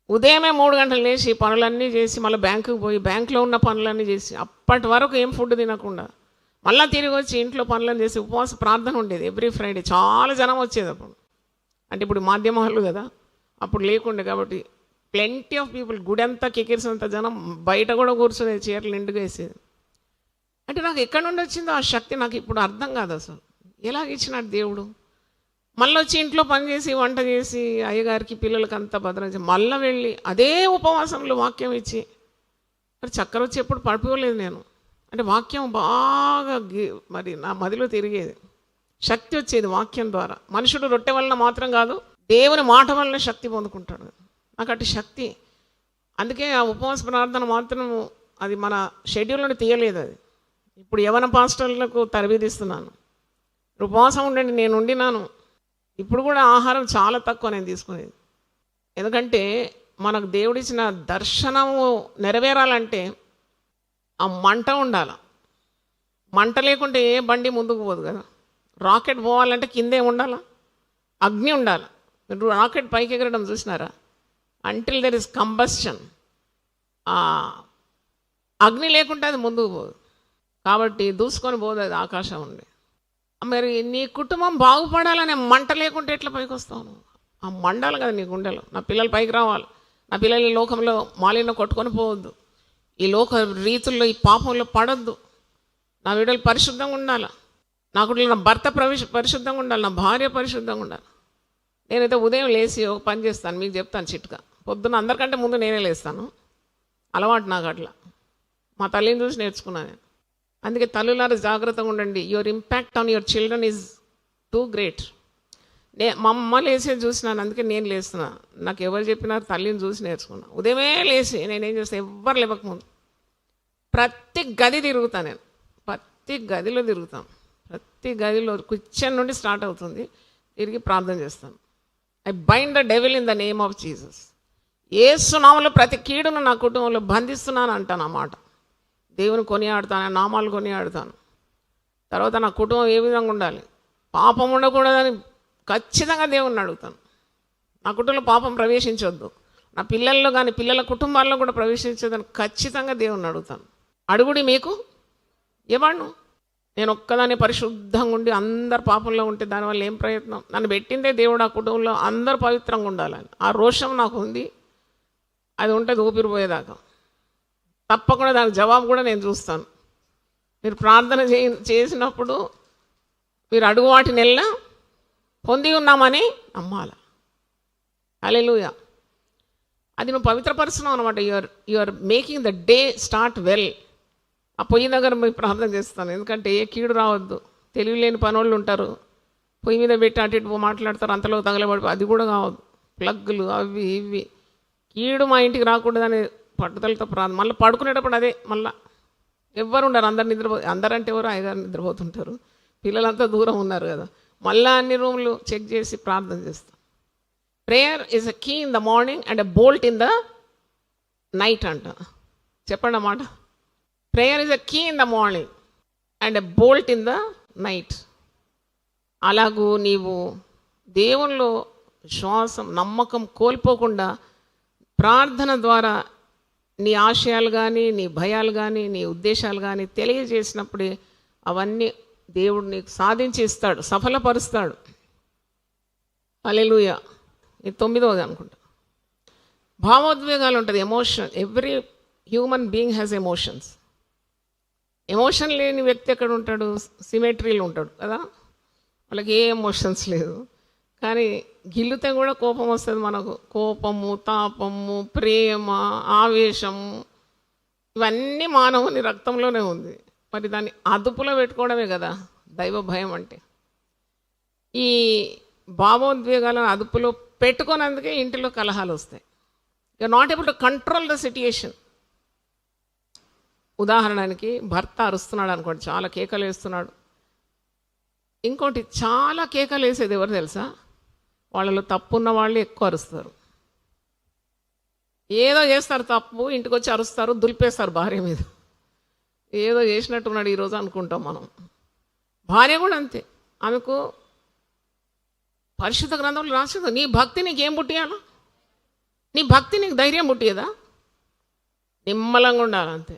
[SPEAKER 2] ఉదయమే 3 గంటలు లేచి పనులన్నీ చేసి మళ్ళీ బ్యాంకుకి పోయి బ్యాంకులో ఉన్న పనులన్నీ చేసి అప్పటి వరకు ఏం ఫుడ్ తినకుండా మళ్ళీ తిరిగి వచ్చి ఇంట్లో పనులను చేసి ఉపవాస ప్రార్థన ఉండేది ఎవ్రీ ఫ్రైడే. చాలా జనం వచ్చేది అప్పుడు. అంటే ఇప్పుడు మాధ్యమాలు కదా, అప్పుడు లేకుండే కాబట్టి ప్లెంటీ ఆఫ్ పీపుల్, గుడి అంతా కికిరిసినంత జనం, బయట కూడా కూర్చునేది, చీరలు నిండుగా వేసేది. అంటే నాకు ఎక్కడి నుండి వచ్చిందో ఆ శక్తి నాకు ఇప్పుడు అర్థం కాదు అసలు. ఎలాగ ఇచ్చినాడు దేవుడు. మళ్ళీ వచ్చి ఇంట్లో పని చేసి వంట చేసి అయ్యగారికి పిల్లలకి అంతా భద్రం చేసి మళ్ళీ వెళ్ళి అదే ఉపవాసంలో వాక్యం ఇచ్చి, మరి చక్కెర వచ్చి ఎప్పుడు పడిపోలేదు నేను. అంటే వాక్యం బాగా మరి నా మదిలో తిరిగేది, శక్తి వచ్చేది వాక్యం ద్వారా. మనుషుడు రొట్టె వలన మాత్రం కాదు, దేవుని మాట వలన శక్తి పొందుకుంటాడు. నాకు అటు శక్తి. అందుకే ఆ ఉపవాస ప్రార్థన మాత్రం అది మన షెడ్యూల్ నుండి తీయలేదు. అది ఇప్పుడు యవన పాస్టర్లకు తరబిదిస్తున్నాను. ఉపవాసం ఉండండి, నేను ఉండినాను. ఇప్పుడు కూడా ఆహారం చాలా తక్కువ నేను తీసుకునేది. ఎందుకంటే మనకు దేవుడిచ్చిన దర్శనము నెరవేరాలంటే ఆ మంట ఉండాలి. మంట లేకుంటే ఏ బండి ముందుకు పోదు కదా. రాకెట్ పోవాలంటే కిందే ఉండాలా, అగ్ని ఉండాలి. మీరు రాకెట్ పైకి ఎగరడం చూసినారా? అంటిల్ దెర్ ఇస్ కంబస్షన్, అగ్ని లేకుంటే అది ముందుకు పోదు. కాబట్టి దూసుకొని పోదు అది ఆకాశం ఉండి. మరి నీ కుటుంబం బాగుపడాలనే మంట లేకుంటే ఎట్లా పైకి వస్తావు? ఆ మండాలి కదా నీ గుండెలో. నా పిల్లలు పైకి రావాలి, నా పిల్లలు ఈ లోకంలో మాలిన్యం కొట్టుకొని పోవద్దు, ఈ లోక రీతుల్లో ఈ పాపంలో పడొద్దు, నా వీడలు పరిశుద్ధంగా ఉండాలి, నా కుటుంబంలో నా భర్త పరిశుద్ధంగా ఉండాలి, నా భార్య పరిశుద్ధంగా ఉండాలి. నేనైతే ఉదయం లేచి ఒక పని చేస్తాను, మీకు చెప్తాను చిట్కా. పొద్దున్న అందరికంటే ముందు నేనే లేస్తాను, అలవాటు నాకు అట్లా. మా తల్లిని చూసి నేర్చుకున్నాను నేను. అందుకే తల్లులారా జాగ్రత్తగా ఉండండి. Your impact on your children is two great. మా అమ్మ లేసేది చూసినాను, అందుకే నేను లేస్తున్నా. నాకు ఎవరు చెప్పినారు, తల్లిని చూసి నేర్చుకున్నా. ఉదయమే లేచి నేనేం చేస్తాను, ఎవ్వరు లేవకముందు ప్రతి గది తిరుగుతాను నేను. ప్రతి గదిలో తిరుగుతాను. ప్రతి గదిలో కిచెన్ నుండి స్టార్ట్ అవుతుంది, తిరిగి ప్రార్థన చేస్తాను. I bind the devil in the name of Jesus. Yesu నామములో ప్రతి కీడును నా కుటుంబంలో బంధిస్తున్నాను అంటాను అన్నమాట. దేవుని కొనియాడుతాను, నామాలు కొనియాడుతాను. తర్వాత నా కుటుంబం ఏ విధంగా ఉండాలి, పాపం ఉండకూడదని ఖచ్చితంగా దేవుణ్ణి అడుగుతాను. నా కుటుంబంలో పాపం ప్రవేశించవద్దు, నా పిల్లల్లో కానీ పిల్లల కుటుంబాల్లో కూడా ప్రవేశించదని ఖచ్చితంగా దేవుణ్ణి అడుగుతాను. అడుగుడి మీకు ఏవాడు. నేను ఒక్కదాన్ని పరిశుద్ధంగా ఉండి అందరు పాపంలో ఉంటే దానివల్ల ఏం ప్రయత్నం? నన్ను పెట్టిందే దేవుడు ఆ కుటుంబంలో అందరూ పవిత్రంగా ఉండాలని. ఆ రోషం నాకు ఉంది, అది ఉంటుంది ఊపిరిపోయేదాకా. తప్పకుండా దానికి జవాబు కూడా నేను చూస్తాను. మీరు ప్రార్థన చేసినప్పుడు మీరు అడుగు వాటిని వెళ్ళా పొంది ఉన్నామని నమ్మాల. హల్లెలూయా. అది నువ్వు పవిత్రపరుస్తున్నావు అనమాట. You're making the day start well. ఆ పొయ్యి దగ్గర మీరు ప్రార్థన చేస్తాను, ఎందుకంటే ఏ కీడు రావద్దు. తెలివిలేని పనోళ్ళు ఉంటారు, పొయ్యి మీద పెట్టి అటు ఇటు మాట్లాడతారు, అంతలో తగలబడి, అది కూడా కావద్దు. ప్లగ్గులు అవి ఇవి, కీడు మా ఇంటికి రాకూడదని పట్టుదలతో ప్రార్థన. మళ్ళీ పడుకునేటప్పుడు అదే, మళ్ళీ ఎవ్వరు ఉండరు, అందరు అందరంటే ఎవరు అయ్యగారు నిద్రపోతుంటారు, పిల్లలంతా దూరం ఉన్నారు కదా. మళ్ళీ అన్ని రూమ్లు చెక్ చేసి ప్రార్థన చేస్తాం. Prayer is a key in the morning and a bolt in the night అంట. చెప్పండి అన్నమాట. Prayer is a key in the morning and a bolt in the night. అలాగూ నీవు దేవునిలో విశ్వాసం నమ్మకం కోల్పోకుండా ప్రార్థన ద్వారా నీ ఆశయాలు కానీ నీ భయాలు కానీ నీ ఉద్దేశాలు కానీ తెలియజేసినప్పుడే అవన్నీ దేవుడు నీకు సాధించి ఇస్తాడు, సఫలపరుస్తాడు. హల్లెలూయా. ఇది 9వది అనుకుంటా. భావోద్వేగాలు ఉంటుంది, emotion. Every human being has emotions. Emotion లేని వ్యక్తి ఎక్కడ ఉంటాడు? సిమెట్రీలో ఉంటాడు కదా. వాళ్ళకి ఏ ఎమోషన్స్ లేదు. కానీ గిల్లితే కూడా కోపం వస్తుంది మనకు. కోపము, తాపము, ప్రేమ, ఆవేశము ఇవన్నీ మానవుని రక్తంలోనే ఉంది. మరి దాన్ని అదుపులో పెట్టుకోవడమే కదా దైవ భయం అంటే. ఈ భావోద్వేగాలను అదుపులో పెట్టుకున్నందుకే ఇంటిలో కలహాలు వస్తాయి. You're not able to control the situation. ఉదాహరణకి భర్త అరుస్తున్నాడు అనుకోండి, చాలా కేకలు వేస్తున్నాడు. ఇంకోటి చాలా కేకలు వేసేది ఎవరు తెలుసా? వాళ్ళలో తప్పున్న వాళ్ళు ఎక్కువ అరుస్తారు. ఏదో చేస్తారు తప్పు, ఇంటికి వచ్చి అరుస్తారు, దులిపేస్తారు భార్య మీద. ఏదో చేసినట్టున్నాడు ఈరోజు అనుకుంటాం మనం. భార్య కూడా అంతే. ఆమెకు పరిశుద్ధ గ్రంథంలో రాసింది, నీ భక్తి నీకేం పుట్టియాలా? నీ భక్తి నీకు ధైర్యం పుట్టియదా? నిమ్మలంగా ఉండాలంతే.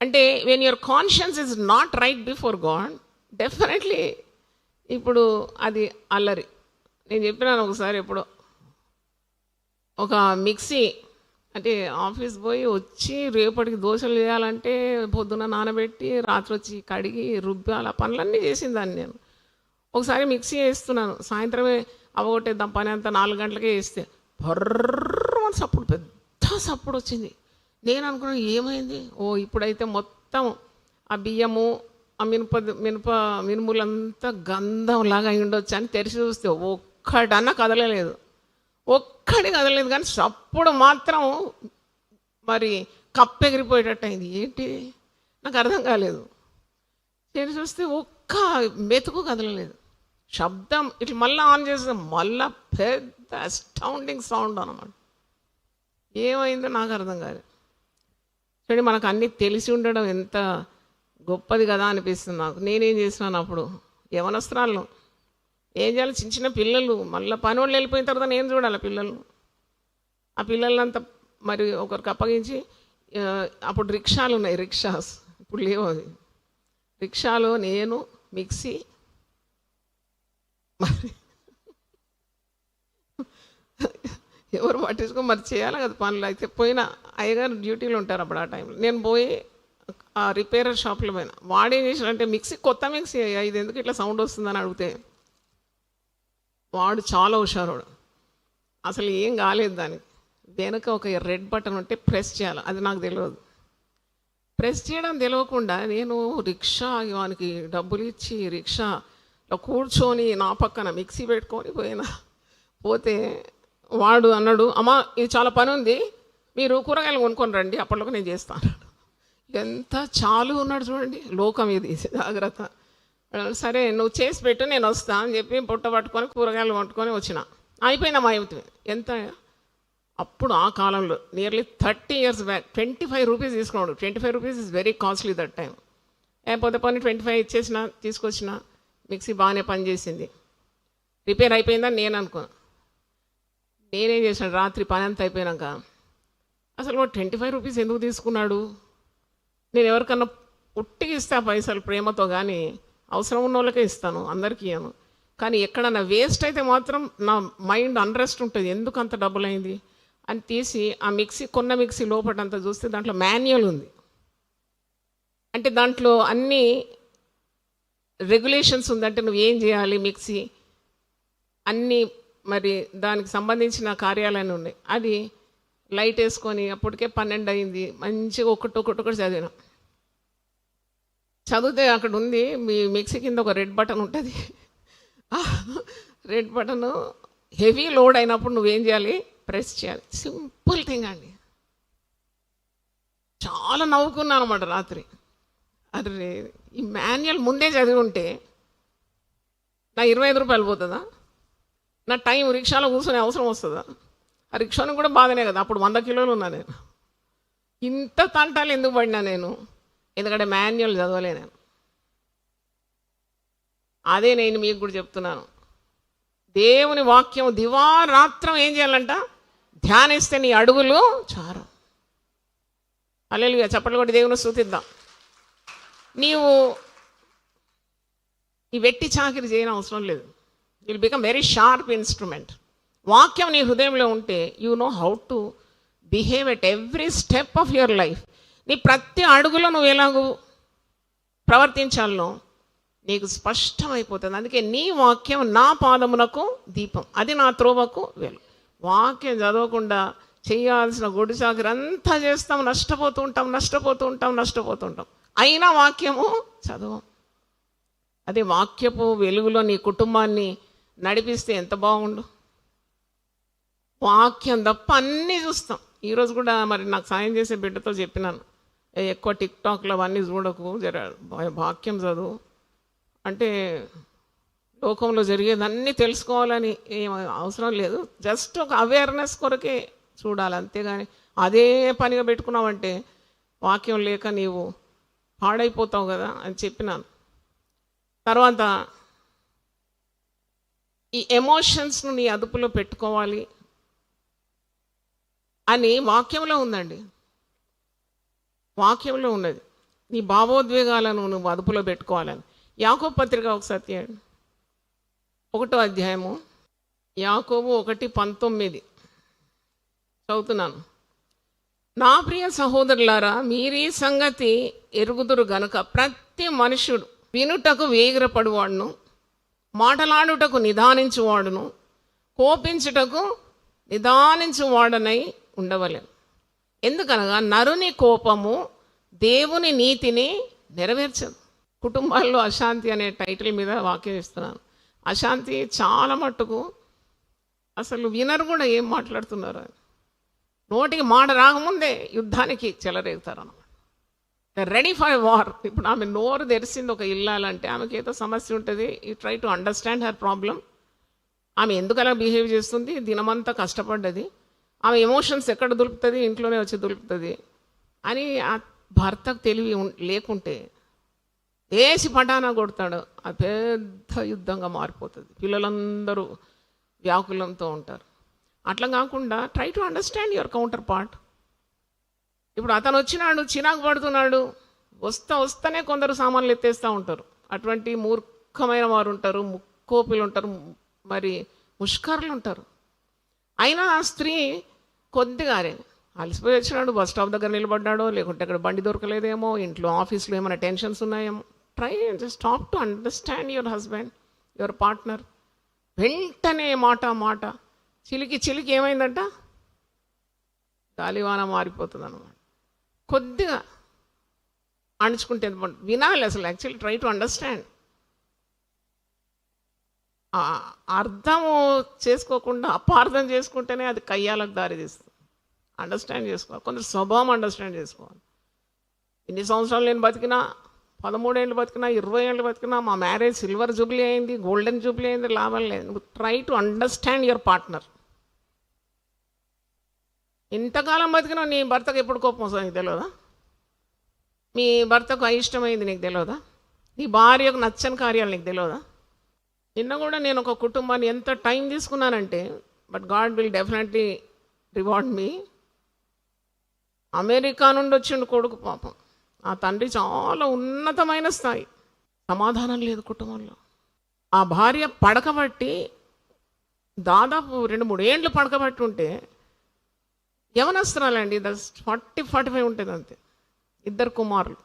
[SPEAKER 2] అంటే when your conscience is not right before God, definitely ఇప్పుడు అది అల్లరి. నేను చెప్పినాను ఒకసారి, ఎప్పుడో ఒక మిక్సీ అంటే ఆఫీస్ పోయి వచ్చి రేపటికి దోశలు చేయాలంటే పొద్దున నానబెట్టి రాత్రి వచ్చి కడిగి రుబ్బి అలా పనులన్నీ చేసిందాన్ని నేను. ఒకసారి మిక్సీ వేస్తున్నాను, సాయంత్రమే అవగొట్టేద్దాం పని అంతా, 4 గంటలకే వేస్తే బర్రమని సప్పుడు, పెద్ద సప్పుడు వచ్చింది. నేను అనుకున్నాను ఏమైంది, ఇప్పుడైతే మొత్తం ఆ బియ్యము ఆ మినుములంతా గంధంలాగా అయి ఉండొచ్చు అని తెరిచి చూస్తే ఒక్కడన్నా కదలలేదు. ఒక్కడి కదలలేదు, కానీ సప్పుడు మాత్రం మరి కప్పెగిరిపోయేటట్టు అయింది. ఏంటి నాకు అర్థం కాలేదు. తెరిచి చూస్తే ఒక్క మెతుకు కదలలేదు. శబ్దం ఇట్లా మళ్ళీ ఆన్ చేస్తే మళ్ళా పెద్ద అస్టౌండింగ్ సౌండ్ అన్నమాట. ఏమైందో నాకు అర్థం కాలేదు. చూడండి, మనకు అన్నీ తెలిసి ఉండడం ఎంత గొప్పది కదా అనిపిస్తుంది నాకు. నేనేం చేసినాను అప్పుడు, యవనస్త్రాలను ఏం చేయాలి, చిన్న చిన్న పిల్లలు, మళ్ళీ పని వాళ్ళు వెళ్ళిపోయిన తర్వాత నేను చూడాలి పిల్లలు. ఆ పిల్లలంతా మరి ఒకరికి అప్పగించి, అప్పుడు రిక్షాలు ఉన్నాయి, రిక్షాస్ ఇప్పుడు లేవు అవి. రిక్షాలో నేను, మిక్సీ, మరి ఎవరు పట్టించుకో మరి చేయాలి కదా పనులు. అయితే పోయిన అయ్యగారు డ్యూటీలో ఉంటారు అప్పుడు ఆ టైంలో. నేను పోయి ఆ రిపేరర్ షాప్లో పోయినా. వాడేం చేసినంటే మిక్సీ, కొత్త మిక్సీ, ఇది ఎందుకు ఇట్లా సౌండ్ వస్తుందని అడిగితే వాడు చాలా హుషారుడు. అసలు ఏం కాలేదు దానికి. వెనక ఒక రెడ్ బటన్ ఉంటే ప్రెస్ చేయాలి, అది నాకు తెలియదు. ప్రెస్ చేయడం తెలియకుండా నేను రిక్షా వానికి డబ్బులు ఇచ్చి రిక్షాలో కూర్చొని నా పక్కన మిక్సీ పెట్టుకొని పోతే వాడు అన్నాడు, అమ్మ ఇది చాలా పని ఉంది, మీరు కూరగాయలు కొనుక్కొని రండి, అప్పట్లోకి నేను చేస్తాను. ఎంత చాలు ఉన్నాడు చూడండి, లోకం ఇది, జాగ్రత్త. సరే నువ్వు చేసి పెట్టు, నేను వస్తా అని చెప్పి పొట్ట పట్టుకొని కూరగాయలు కొట్టుకొని వచ్చిన. అయిపోయిందా మా అయిపోతుంది. ఎంత అప్పుడు ఆ కాలంలో నియర్లీ 30 years బ్యాక్ 25 రూపీస్ తీసుకున్నాడు. 25 rupees is very costly that time. పోతే పని 25 ఇచ్చేసిన, తీసుకొచ్చిన. మిక్సీ బాగానే పనిచేసింది. రిపేర్ అయిపోయిందని నేను అనుకున్నాను. నేనేం చేశాను, రాత్రి పని అంతా అయిపోయాక అసలు 25 రూపీస్ ఎందుకు తీసుకున్నాడు? నేను ఎవరికన్నా ఉట్టికి ఇస్తా పైసలు ప్రేమతో, కానీ అవసరం ఉన్న వాళ్ళకే ఇస్తాను, అందరికీ ఇయ్యను. కానీ ఎక్కడన్నా వేస్ట్ అయితే మాత్రం నా మైండ్ అన్రెస్ట్ ఉంటుంది, ఎందుకు అంత డబ్బులు అయింది అని తీసి ఆ మిక్సీ, కొన్న మిక్సీ లోపటంతా చూస్తే దాంట్లో మాన్యువల్ ఉంది. అంటే దాంట్లో అన్ని రెగ్యులేషన్స్ ఉందంటే నువ్వు ఏం చేయాలి, మిక్సీ అన్నీ మరి దానికి సంబంధించిన కార్యాలయాలు ఉన్నాయి. అది లైట్ వేసుకొని అప్పటికే 12 అయింది. మంచిగా ఒక్కొక్కటి చదివిన. చదివితే అక్కడ ఉంది, మీ మిక్సీ కింద ఒక రెడ్ బటన్ ఉంటుంది. రెడ్ బటన్ హెవీ లోడ్ అయినప్పుడు నువ్వేం చేయాలి, ప్రెస్ చేయాలి. సింపుల్ థింగ్ అండి. చాలా నవ్వుకున్నాను అన్నమాట రాత్రి. అరే ఈ మాన్యువల్ ముందే చదివి ఉంటే నా 25 రూపాయలు పోతుందా? నా టైం రిక్షాలో కూర్చొని అవసరం వస్తుందా? ఆ రిక్షాను కూడా బాధనే కదా. అప్పుడు 100 కిలోలు ఉన్నా నేను. ఇంత తంటాలు ఎందుకు పడినా నేను? ఎందుకంటే మాన్యువల్ చదవలే నేను. అదే నేను మీకు కూడా చెప్తున్నాను. దేవుని వాక్యం దివారాత్రం ఏం చేయాలంట? ధ్యానిస్తే నీ అడుగులు చారు. హల్లెలూయా, చప్పట్లు కొట్టి దేవుని స్తుతిద్దాం. నీవు ఈ వెట్టి చాకిరి చేయని అవసరం లేదు. Will become very sharp instrument. వాక్యం నీ హృదయంలో ఉంటే you know how to behave at every step of your life. నీ ప్రతి అడుగులో నువ్వు ఎలాగూ ప్రవర్తించాలనో నీకు స్పష్టమైపోతుంది. అందుకే నీ వాక్యం నా పాదమునకు దీపం, అది నా త్రోవకు వెలుగు. వాక్యం చదవకుండా చేయాల్సిన గొడ్డు చాకిరి అంతా చేస్తాం, నష్టపోతూ ఉంటాం. అయినా వాక్యము చదవం. అదే వాక్యపు వెలుగులో నీ కుటుంబాన్ని నడిపిస్తే ఎంత బాగుండు. వాక్యం తప్ప అన్నీ చూస్తాం. ఈరోజు కూడా మరి నాకు సాయం చేసే బిడ్డతో చెప్పినాను, ఎక్కువ టిక్టాక్లో అవన్నీ చూడకు, జర వాక్యం చదువు అంటే. లోకంలో జరిగేదన్నీ తెలుసుకోవాలని ఏం అవసరం లేదు, జస్ట్ ఒక అవేర్నెస్ కొరకే చూడాలి, అంతేగాని అదే పనిగా పెట్టుకున్నావంటే వాక్యం లేక నీవు పాడైపోతావు కదా అని చెప్పినాను. తర్వాత ఈ ఎమోషన్స్ను నీ అదుపులో పెట్టుకోవాలి అని వాక్యంలో ఉందండి. వాక్యంలో ఉన్నది నీ భావోద్వేగాలను నువ్వు అదుపులో పెట్టుకోవాలని. యాకోబు పత్రిక ఒకసారి తీయండి, 1వ అధ్యాయము, యాకోబు 1:19 చదువుతున్నాను. నా ప్రియ సహోదరులారా, మీరీ సంగతి ఎరుగుదురు గనుక ప్రతి మనుషుడు వినుటకు వేగిరపడువాడును, మాటలాడుటకు నిదానించువాడును, కోపించుటకు నిదానించువాడనై ఉండవలెను. ఎందుకనగా నరుని కోపము దేవుని నీతిని నెరవేర్చదు. కుటుంబాల్లో అశాంతి అనే టైటిల్ మీద వాక్యం ఇస్తున్నాను. అశాంతి చాలా మట్టుకు అసలు వినరు కూడా ఏం మాట్లాడుతున్నారు అని. నోటికి మాట రాకముందే యుద్ధానికి చెలరేగుతారు అన్నమాట. Ready for war. ఇప్పుడు ఆమె నోరు తెరిసింది ఒక ఇల్లాలంటే ఆమెకి ఏదో సమస్య ఉంటుంది. You try to understand her problem. ఆమె ఎందుకు అలా బిహేవ్ చేస్తుంది? దినమంతా కష్టపడ్డది. ఆమె ఎమోషన్స్ ఎక్కడ దులుపుతుంది? ఇంట్లోనే వచ్చి దులుపుతుంది అని ఆ భర్తకు తెలివి లేకుంటే వేసి పటానా కొడతాడు. అది పెద్ద యుద్ధంగా మారిపోతుంది. పిల్లలందరూ వ్యాకులంతో ఉంటారు. అట్లా కాకుండా try to understand your counter part. ఇప్పుడు అతను వచ్చినాడు, చిరాకు పడుతున్నాడు, వస్తానే కొందరు సామాన్లు ఎత్తేస్తూ ఉంటారు. అటువంటి మూర్ఖమైన వారు ఉంటారు, ముక్కోపిలు ఉంటారు, మరి ముష్కరులు ఉంటారు. అయినా ఆ స్త్రీ కొద్దిగానే అలసిపోయి వచ్చినాడు, బస్ స్టాప్ దగ్గర నిలబడ్డాడో, లేకుంటే అక్కడ బండి దొరకలేదేమో, ఇంట్లో ఆఫీస్లో ఏమైనా టెన్షన్స్ ఉన్నాయేమో. Try just stop to understand your husband, your partner. వెంటనే మాట చిలికి ఏమైందంట? గాలివాన మారిపోతుంది అన్నమాట. కొద్దిగా అణుచుకుంటే వినాలి. అసలు యాక్చువల్లీ ట్రై టు అండర్స్టాండ్. అర్థము చేసుకోకుండా అపార్థం చేసుకుంటేనే అది కయ్యాలకు దారి తీస్తుంది. అండర్స్టాండ్ చేసుకోవాలి. కొందరు స్వభావం అండర్స్టాండ్ చేసుకోవాలి. ఎన్ని సంవత్సరాలు నేను బతికినా, 13 ఏళ్ళు బతికినా, 20 ఏళ్ళు బతికినా, మా మ్యారేజ్ సిల్వర్ జూబ్లీ అయింది, గోల్డెన్ జూబ్లీ అయింది, లాభం లేదు. నువ్వు try to understand your partner. ఇంతకాలం బతికినా నీ భర్తకు ఎప్పుడు కోపం వస్తుంది నీకు తెలియదా? మీ భర్తకు అయిష్టమైంది నీకు తెలియదా? నీ భార్యకు నచ్చని కార్యాలు నీకు తెలియదా? నిన్న కూడా నేను ఒక కుటుంబాన్ని ఎంత టైం తీసుకున్నానంటే, but God will definitely reward me. America నుండి వచ్చిండు కొడుకు, పాపం ఆ తండ్రి చాలా ఉన్నతమైన స్థాయి, సమాధానం లేదు కుటుంబంలో. ఆ భార్య పడకబట్టి దాదాపు 2-3 ఏళ్ళు పడకబట్టి ఉంటే, యవనస్తురాలండి, 40-45 ఉంటుంది అంతే, 2 కుమారులు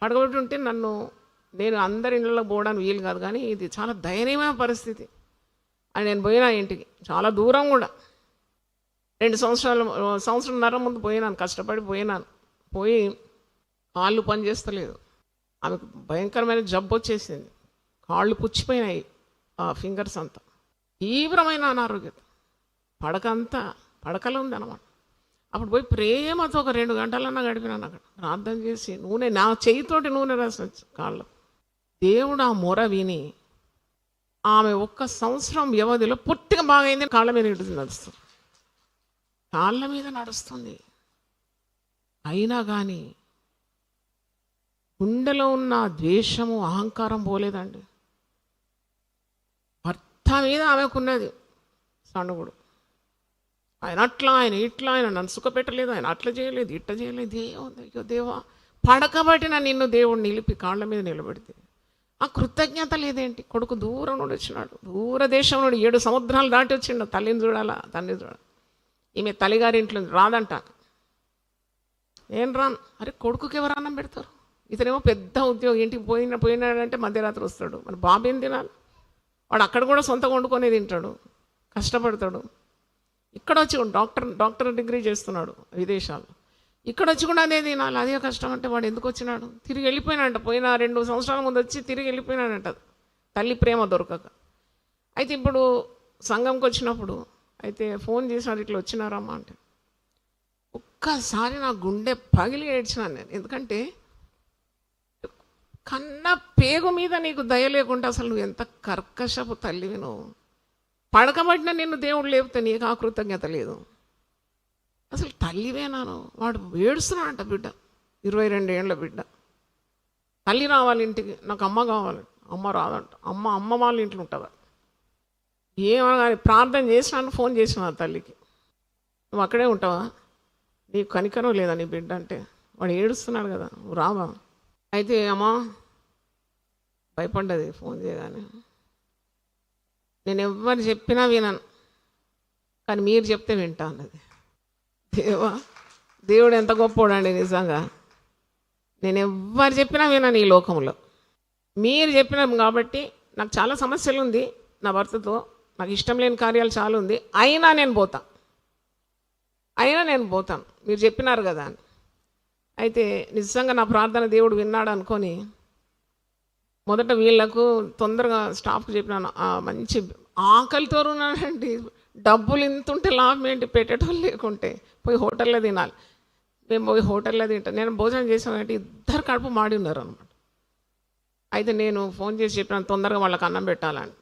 [SPEAKER 2] పడకబట్టి ఉంటే నేను అందరి ఇళ్ళలో పోవడానికి వీలు కాదు, కానీ ఇది చాలా దయనీయమైన పరిస్థితి. అని నేను పోయినా ఇంటికి, చాలా దూరం కూడా, 2 సంవత్సరంన్నర ముందు పోయినాను, కష్టపడి పోయి కాళ్ళు పని చేస్తలేదు. ఆమెకు భయంకరమైన జబ్బు వచ్చేసింది, కాళ్ళు పుచ్చిపోయినాయి, ఆ ఫింగర్స్ అంతా, తీవ్రమైన అనారోగ్యత, పడకలో ఉంది అనమాట. అప్పుడు పోయి ప్రేమతో ఒక 2 గంటలన్నా గడిపినాను అక్కడ, ప్రార్థన చేసి నా చేయితోటి నూనె రాసి కాళ్ళు. దేవుడు ఆ మొర విని ఆమె 1 సంవత్సరం వ్యవధిలో పూర్తిగా బాగైంది. కాళ్ళ మీద నడుస్తుంది. అయినా కానీ గుండెలో ఉన్న ద్వేషము అహంకారం పోలేదండి. భర్త మీద ఆమెకున్నది సణుగుడు. ఆయన అట్లా, ఆయన ఇట్లా, ఆయన నన్ను సుఖపెట్టలేదు, ఆయన అట్లా చేయలేదు, ఇట్లా చేయలేదు. అయ్యో దేవా, పడకబట్టిన నిన్ను దేవుడు నిలిపి కాళ్ళ మీద నిలబెడితే ఆ కృతజ్ఞత లేదేంటి? కొడుకు దూరం నుండి వచ్చినాడు, దూరదేశం నుండి 7 సముద్రాలు దాటి వచ్చిండు. తల్లిని చూడాలా, తండ్రిని చూడాలి. ఈమె తల్లిగారింట్లో రాదంట. నేను రాను. అరే కొడుకుకి ఎవరు అన్నం పెడతారు? ఇతనేమో పెద్ద ఉద్యోగం, ఇంటికి పోయినాడంటే మధ్యరాత్రి వస్తాడు. మన బాబు ఏం తినాలి? వాడు అక్కడ కూడా సొంతంగా వండుకొని తింటాడు, కష్టపడతాడు. ఇక్కడ వచ్చి డాక్టర్ డిగ్రీ చేస్తున్నాడు విదేశాలు. ఇక్కడ వచ్చి కూడా అదే తినాలి, అదే కష్టం. అంటే వాడు ఎందుకు వచ్చినాడు? తిరిగి వెళ్ళిపోయినాడంట. పోయిన 2 సంవత్సరాల ముందు వచ్చి తిరిగి వెళ్ళిపోయినాడంట, తల్లి ప్రేమ దొరకక. అయితే ఇప్పుడు సంఘంకి వచ్చినప్పుడు అయితే ఫోన్ చేసినాడు, ఇట్లా వచ్చినారమ్మా అంటే ఒక్కసారి నా గుండె పగిలి ఏడ్చినాను నేను. ఎందుకంటే కన్న పేగు మీద నీకు దయ లేకుండా అసలు నువ్వు ఎంత కర్కశపు తల్లివి నువ్వు. పడకబడిన నిన్ను దేవుడు లేపితే నీకు ఆ కృతజ్ఞత లేదు. అసలు తల్లివేనాను. వాడు ఏడుస్తున్నాడంట బిడ్డ, 22 ఏళ్ళ బిడ్డ. తల్లి రావాలి ఇంటికి, నాకు అమ్మ కావాలి. అమ్మ రాదంట. అమ్మ వాళ్ళ ఇంట్లో ఉంటుందా? ఏమో కానీ ప్రార్థన చేసినాను, ఫోన్ చేసిన తల్లికి, నువ్వు అక్కడే ఉంటావా? నీకు కనికరం లేదా నీ బిడ్డ అంటే? వాడు ఏడుస్తున్నాడు కదా, నువ్వు రావా? అయితే అమ్మ భయపడ్డది ఫోన్ చేయగానే. నేను ఎవరు చెప్పినా వినను, కానీ మీరు చెప్తే వింటా అన్నది. దేవుడు ఎంత గొప్పోడండి నిజంగా. నేను ఎవరు చెప్పినా వినను ఈ లోకంలో. మీరు చెప్పినాం కాబట్టి నాకు చాలా సమస్యలు ఉంది నా భర్తతో, నాకు ఇష్టం లేని కార్యాలు చాలా ఉంది, అయినా నేను పోతాను మీరు చెప్పినారు కదా అని. అయితే నిజంగా నా ప్రార్థన దేవుడు విన్నాడు అనుకొని మొదట వీళ్ళకు తొందరగా స్టాఫ్కి చెప్పినాను. మంచి ఆకలితో ఉన్నానండి, డబ్బులు ఇంత ఉంటే లాభం ఏంటి, పెట్టేటోళ్ళు లేకుంటే పోయి హోటల్లో తినాలి. మేము పోయి హోటల్లో తింటాం. నేను భోజనం చేసానంటే ఇద్దరు కడుపు మాడి ఉన్నారు అనమాట. అయితే నేను ఫోన్ చేసి చెప్పినాను తొందరగా వాళ్ళకి అన్నం పెట్టాలని.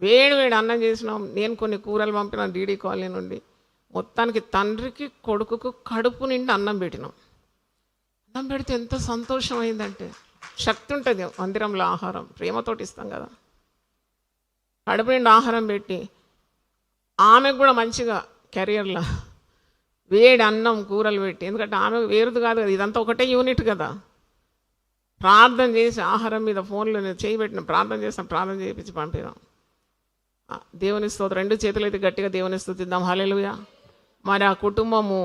[SPEAKER 2] వేడి అన్నం చేసినాం. నేను కొన్ని కూరలు పంపినాను డీడీ కాలనీ నుండి. మొత్తానికి తండ్రికి కొడుకుకు కడుపు నిండి అన్నం పెట్టినాం. అన్నం పెడితే ఎంత సంతోషం అయిందంటే, శక్తి ఉంటుంది మందిరంలో ఆహారం, ప్రేమతోటి ఇస్తాం కదా. కడుపు నిండి ఆహారం పెట్టి ఆమెకు కూడా మంచిగా కెరియర్లో వేడి అన్నం కూరలు పెట్టి, ఎందుకంటే ఆమె వేరుది కాదు కదా, ఇదంతా ఒకటే యూనిట్ కదా. ప్రార్థన చేసి ఆహారం మీద ఫోన్లో చేయబెట్టిన ప్రార్థన చేస్తాం, ప్రార్థన చేయించి పంపినాం. దేవుని స్తోత్రం. 2 చేతులు అయితే గట్టిగా దేవుని స్తుతిద్దాం. హల్లెలూయా. మరి ఆ కుటుంబము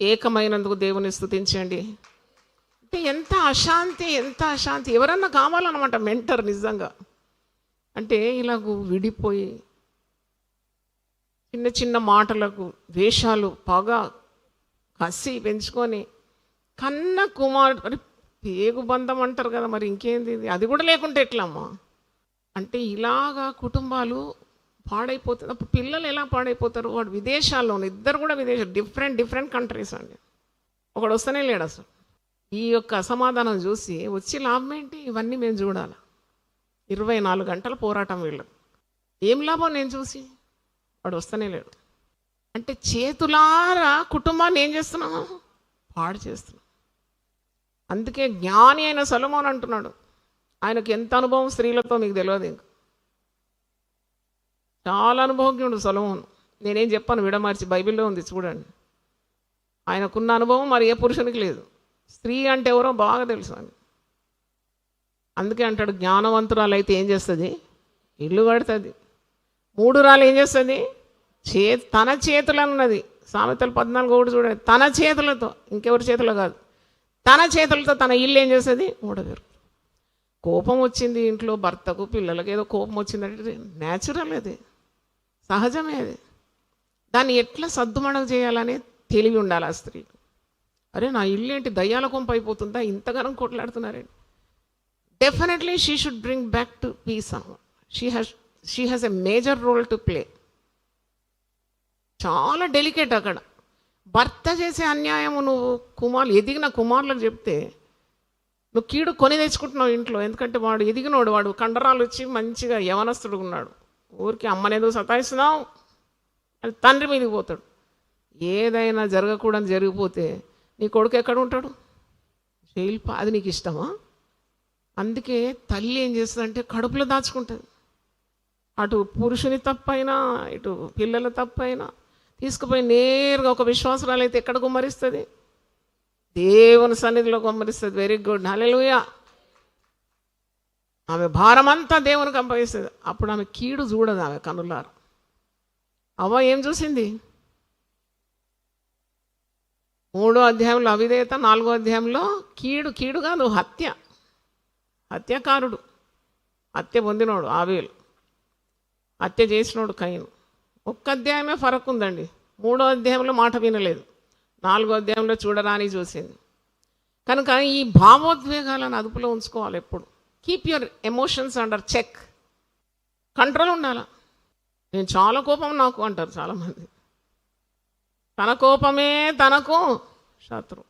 [SPEAKER 2] ఏకమైనందుకు దేవుని స్తుతించండి. అంటే ఎంత అశాంతి. ఎవరన్నా కావాలన్నమాట మెంటర్ నిజంగా. అంటే ఇలాగ విడిపోయి చిన్న మాటలకు ద్వేషాలు, పగ, కసి పెంచుకొని కన్న కుమారుడు, మరి పేగు బంధం అంటారు కదా, మరి ఇంకేంది అది కూడా లేకుంటే ఎట్లమ్మా? అంటే ఇలాగా కుటుంబాలు పాడైపోతుంది. అప్పుడు పిల్లలు ఎలా పాడైపోతారు? వాడు విదేశాల్లో, ఇద్దరు కూడా డిఫరెంట్ కంట్రీస్ అండి. ఒకడు వస్తూనే లేడు అసలు. ఈ యొక్క అసమాధానం చూసి వచ్చి లాభం ఏంటి? ఇవన్నీ మేము చూడాలి. 24 గంటల పోరాటం వీళ్ళు. ఏం లాభం నేను చూసి? వాడు వస్తూనే లేడు. అంటే చేతులారా కుటుంబాన్ని ఏం చేస్తున్నాము? పాడు చేస్తున్నాం. అందుకే జ్ఞాని అయిన సొలొమోను అంటున్నాడు, ఆయనకు ఎంత అనుభవం స్త్రీలతో మీకు తెలియదు. ఇంకా చాలా అనుభవజ్ఞుడు సొలొమోను. నేనేం చెప్పాను విడమార్చి, బైబిల్లో ఉంది చూడండి. ఆయనకున్న అనుభవం మరి ఏ పురుషునికి లేదు. స్త్రీ అంటే ఎవరో బాగా తెలుసు అని. అందుకే అంటాడు, జ్ఞానవంతురాలు అయితే ఏం చేస్తుంది? ఇల్లు కడుతుంది. మూఢురాలు ఏం చేస్తుంది? తన చేతులు అన్నది. సామెతలు 14 కూడా చూడండి. తన చేతులతో, ఇంకెవరి చేతిలో కాదు, తన చేతులతో తన ఇల్లు ఏం చేస్తుంది? ఊడగరు. కోపం వచ్చింది ఇంట్లో భర్తకు, పిల్లలకు ఏదో కోపం వచ్చిందంటే న్యాచురల్, అది సహజమే. అది దాన్ని ఎట్లా సద్దుమణగ చేయాలనే తెలివి ఉండాలి ఆ స్త్రీకి. అరే నా ఇల్లు ఏంటి దయ్యాల కొంప అయిపోతుందా, ఇంతగానం కొట్లాడుతున్నారండి. Definitely she should bring back to peace. She has a major role to play. చాలా డెలికేట్ అక్కడ. భర్త చేసే అన్యాయము నువ్వు ఎదిగిన కుమారులకు చెప్తే నువ్వు కీడు కొని తెచ్చుకుంటున్నావు ఇంట్లో. ఎందుకంటే వాడు ఎదిగినోడు, వాడు కండరాలు వచ్చి మంచిగా యవనస్తుడు ఉన్నాడు. ఊరికి అమ్మనేదో సతాయిస్తున్నావు అని తండ్రి మీదకి పోతాడు. ఏదైనా జరగకూడదు జరిగిపోతే నీ కొడుకు ఎక్కడ ఉంటాడు? అది నీకు ఇష్టమా? అందుకే తల్లి ఏం చేస్తుందంటే కడుపులో దాచుకుంటుంది. అటు పురుషుని తప్పైనా ఇటు పిల్లల తప్పైనా తీసుకుపోయి నేరుగా ఒక విశ్వాసరాలు అయితే ఎక్కడ గుమ్మరిస్తుంది? దేవుని సన్నిధిలో గుమ్మరిస్తుంది. వెరీ గుడ్, హల్లెలూయా. ఆమె భారమంతా దేవునికి అప్పగిస్తుంది. అప్పుడు ఆమె కీడు చూడదు, ఆమె కనులారు. అవ్వ ఏం చూసింది? 3వ అధ్యాయంలో అవిధేయత, 4వ అధ్యాయంలో కీడు కాదు, హత్యాకారుడు, హత్య పొందినోడు ఆబేలు, హత్య చేసినోడు కయీను. ఒక్క అధ్యాయమే ఫరక్ ఉందండి. 3వ అధ్యాయంలో మాట వినలేదు, 4వ అధ్యాయంలో చూడరాని చూసింది. కనుక ఈ భావోద్వేగాలను అదుపులో ఉంచుకోవాలి ఎప్పుడు. Keep your emotions under check, control ఉండాలి. నేను చాలా కోపం నాకు అంటారు చాలామంది. తన కోపమే తనకు శత్రు.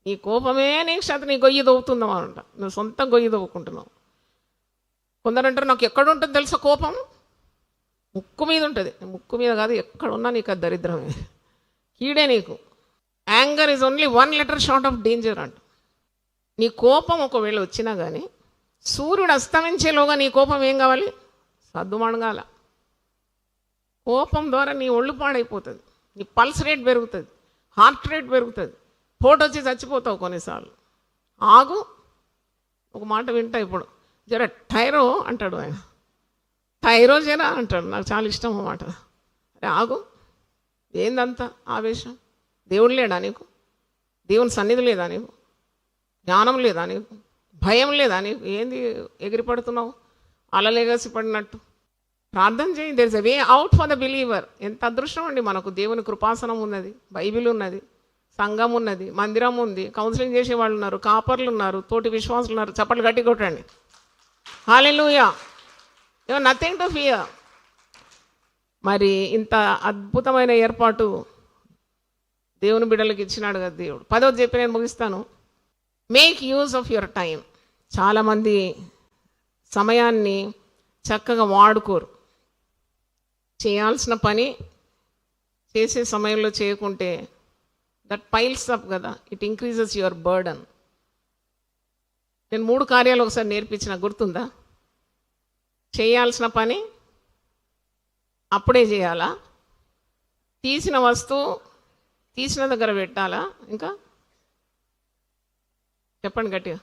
[SPEAKER 2] నీ కోపమే నీకు శత్రు. నీ గొయ్యి దవ్వుతుందాం అంట, నువ్వు సొంత గొయ్యి దవ్వుకుంటున్నావు. కొందరు అంటారు నాకు ఎక్కడ ఉంటుంది తెలుసా కోపం? ముక్కు మీద ఉంటుంది. ముక్కు మీద కాదు, ఎక్కడున్నా నీకు అది దరిద్రమే, కీడే నీకు. Anger is only 1 letter short of danger అంట. నీ కోపం ఒకవేళ వచ్చినా కానీ సూర్యుడు అస్తమించేలోగా నీ కోపం ఏం కావాలి? సద్దుమణగాల. కోపం ద్వారా నీ ఒళ్ళు పాడైపోతుంది, నీ పల్స్ రేట్ పెరుగుతుంది, హార్ట్ రేట్ పెరుగుతుంది, పోటు వచ్చి చచ్చిపోతావు కొన్నిసార్లు. ఆగు, ఒక మాట వింటా ఇప్పుడు, జర టైరో అంటాడు ఆయన, టైరో జరా అంటాడు, నాకు చాలా ఇష్టం అన్నమాట. అరే ఆగు, ఏందంతా ఆవేశం? దేవుడు లేడా నీకు? దేవుని సన్నిధి లేదా నీకు? జ్ఞానం లేదా నీకు? భయం లేదా నీకు? ఏంది ఎగిరిపడుతున్నావు అలలేగసి పడినట్టు? ప్రార్థన చేయి. There is a way out for the believer. ఎంత అదృష్టం అండి మనకు. దేవుని కృపాసనం ఉన్నది, బైబిల్ ఉన్నది, సంఘం ఉన్నది, మందిరం ఉంది, కౌన్సిలింగ్ చేసేవాళ్ళు ఉన్నారు, కాపర్లు ఉన్నారు, తోటి విశ్వాసులు ఉన్నారు. చప్పట్లు గట్టి కొట్టండి. Hallelujah. You have nothing to fear. మరి ఇంత అద్భుతమైన ఏర్పాటు దేవుని బిడ్డలకు ఇచ్చినాడు కదా దేవుడు. 10వ చెప్పి నేను ముగిస్తాను. Make use of your time. చాలామంది సమయాన్ని చక్కగా వాడుకోరు. చేయాల్సిన పని చేసే సమయంలో చేయకుంటే దట్ పైల్స్ అప్ కదా, ఇట్ ఇంక్రీజెస్ యువర్ బర్డన్. నేను 3 కార్యాలు ఒకసారి నేర్పించిన, గుర్తుందా? చేయాల్సిన పని అప్పుడే చేయాలా, తీసిన వస్తువు తీసిన దగ్గర పెట్టాలా, ఇంకా చెప్పండి గట్టిగా,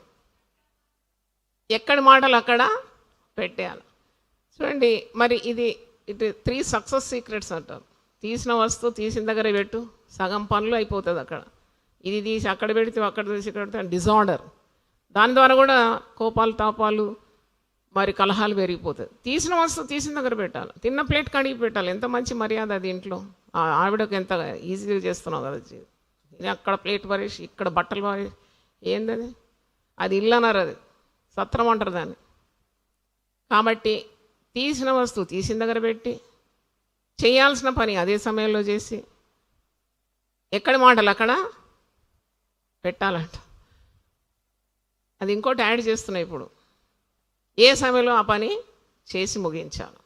[SPEAKER 2] ఎక్కడి మాటలు అక్కడ పెట్టేయాలి. చూడండి, మరి ఇది 3 సక్సెస్ సీక్రెట్స్ అంటారు. తీసిన వస్తువు తీసిన దగ్గర పెట్టు, సగం పనులు అయిపోతుంది అక్కడ. ఇది తీసి అక్కడ పెడితే అక్కడ తీసి ఇక్కడ పెడితే డిజార్డర్. దాని ద్వారా కూడా కోపాలు తాపాలు మరి కలహాలు పెరిగిపోతుంది. తీసిన వస్తువు తీసిన దగ్గర పెట్టాలి, తిన్న ప్లేట్ కడిగి పెట్టాలి. ఎంత మంచి మర్యాద అది ఇంట్లో. ఆవిడకు ఎంత ఈజీగా చేస్తున్నావు కదా, అక్కడ ప్లేట్ పరేసి ఇక్కడ బట్టలు పరేసి, ఏందది? అది ఇల్లు అన్నారు, అది సత్రం అంటారు దాన్ని. కాబట్టి తీసిన వస్తువు తీసిన దగ్గర పెట్టి చేయాల్సిన పని అదే సమయంలో చేసి ఎక్కడి మాటలు అక్కడ పెట్టాలంట. అది ఇంకోటి యాడ్ చేస్తున్నాయి ఇప్పుడు, ఏ సమయంలో ఆ పని చేసి ముగించాలి.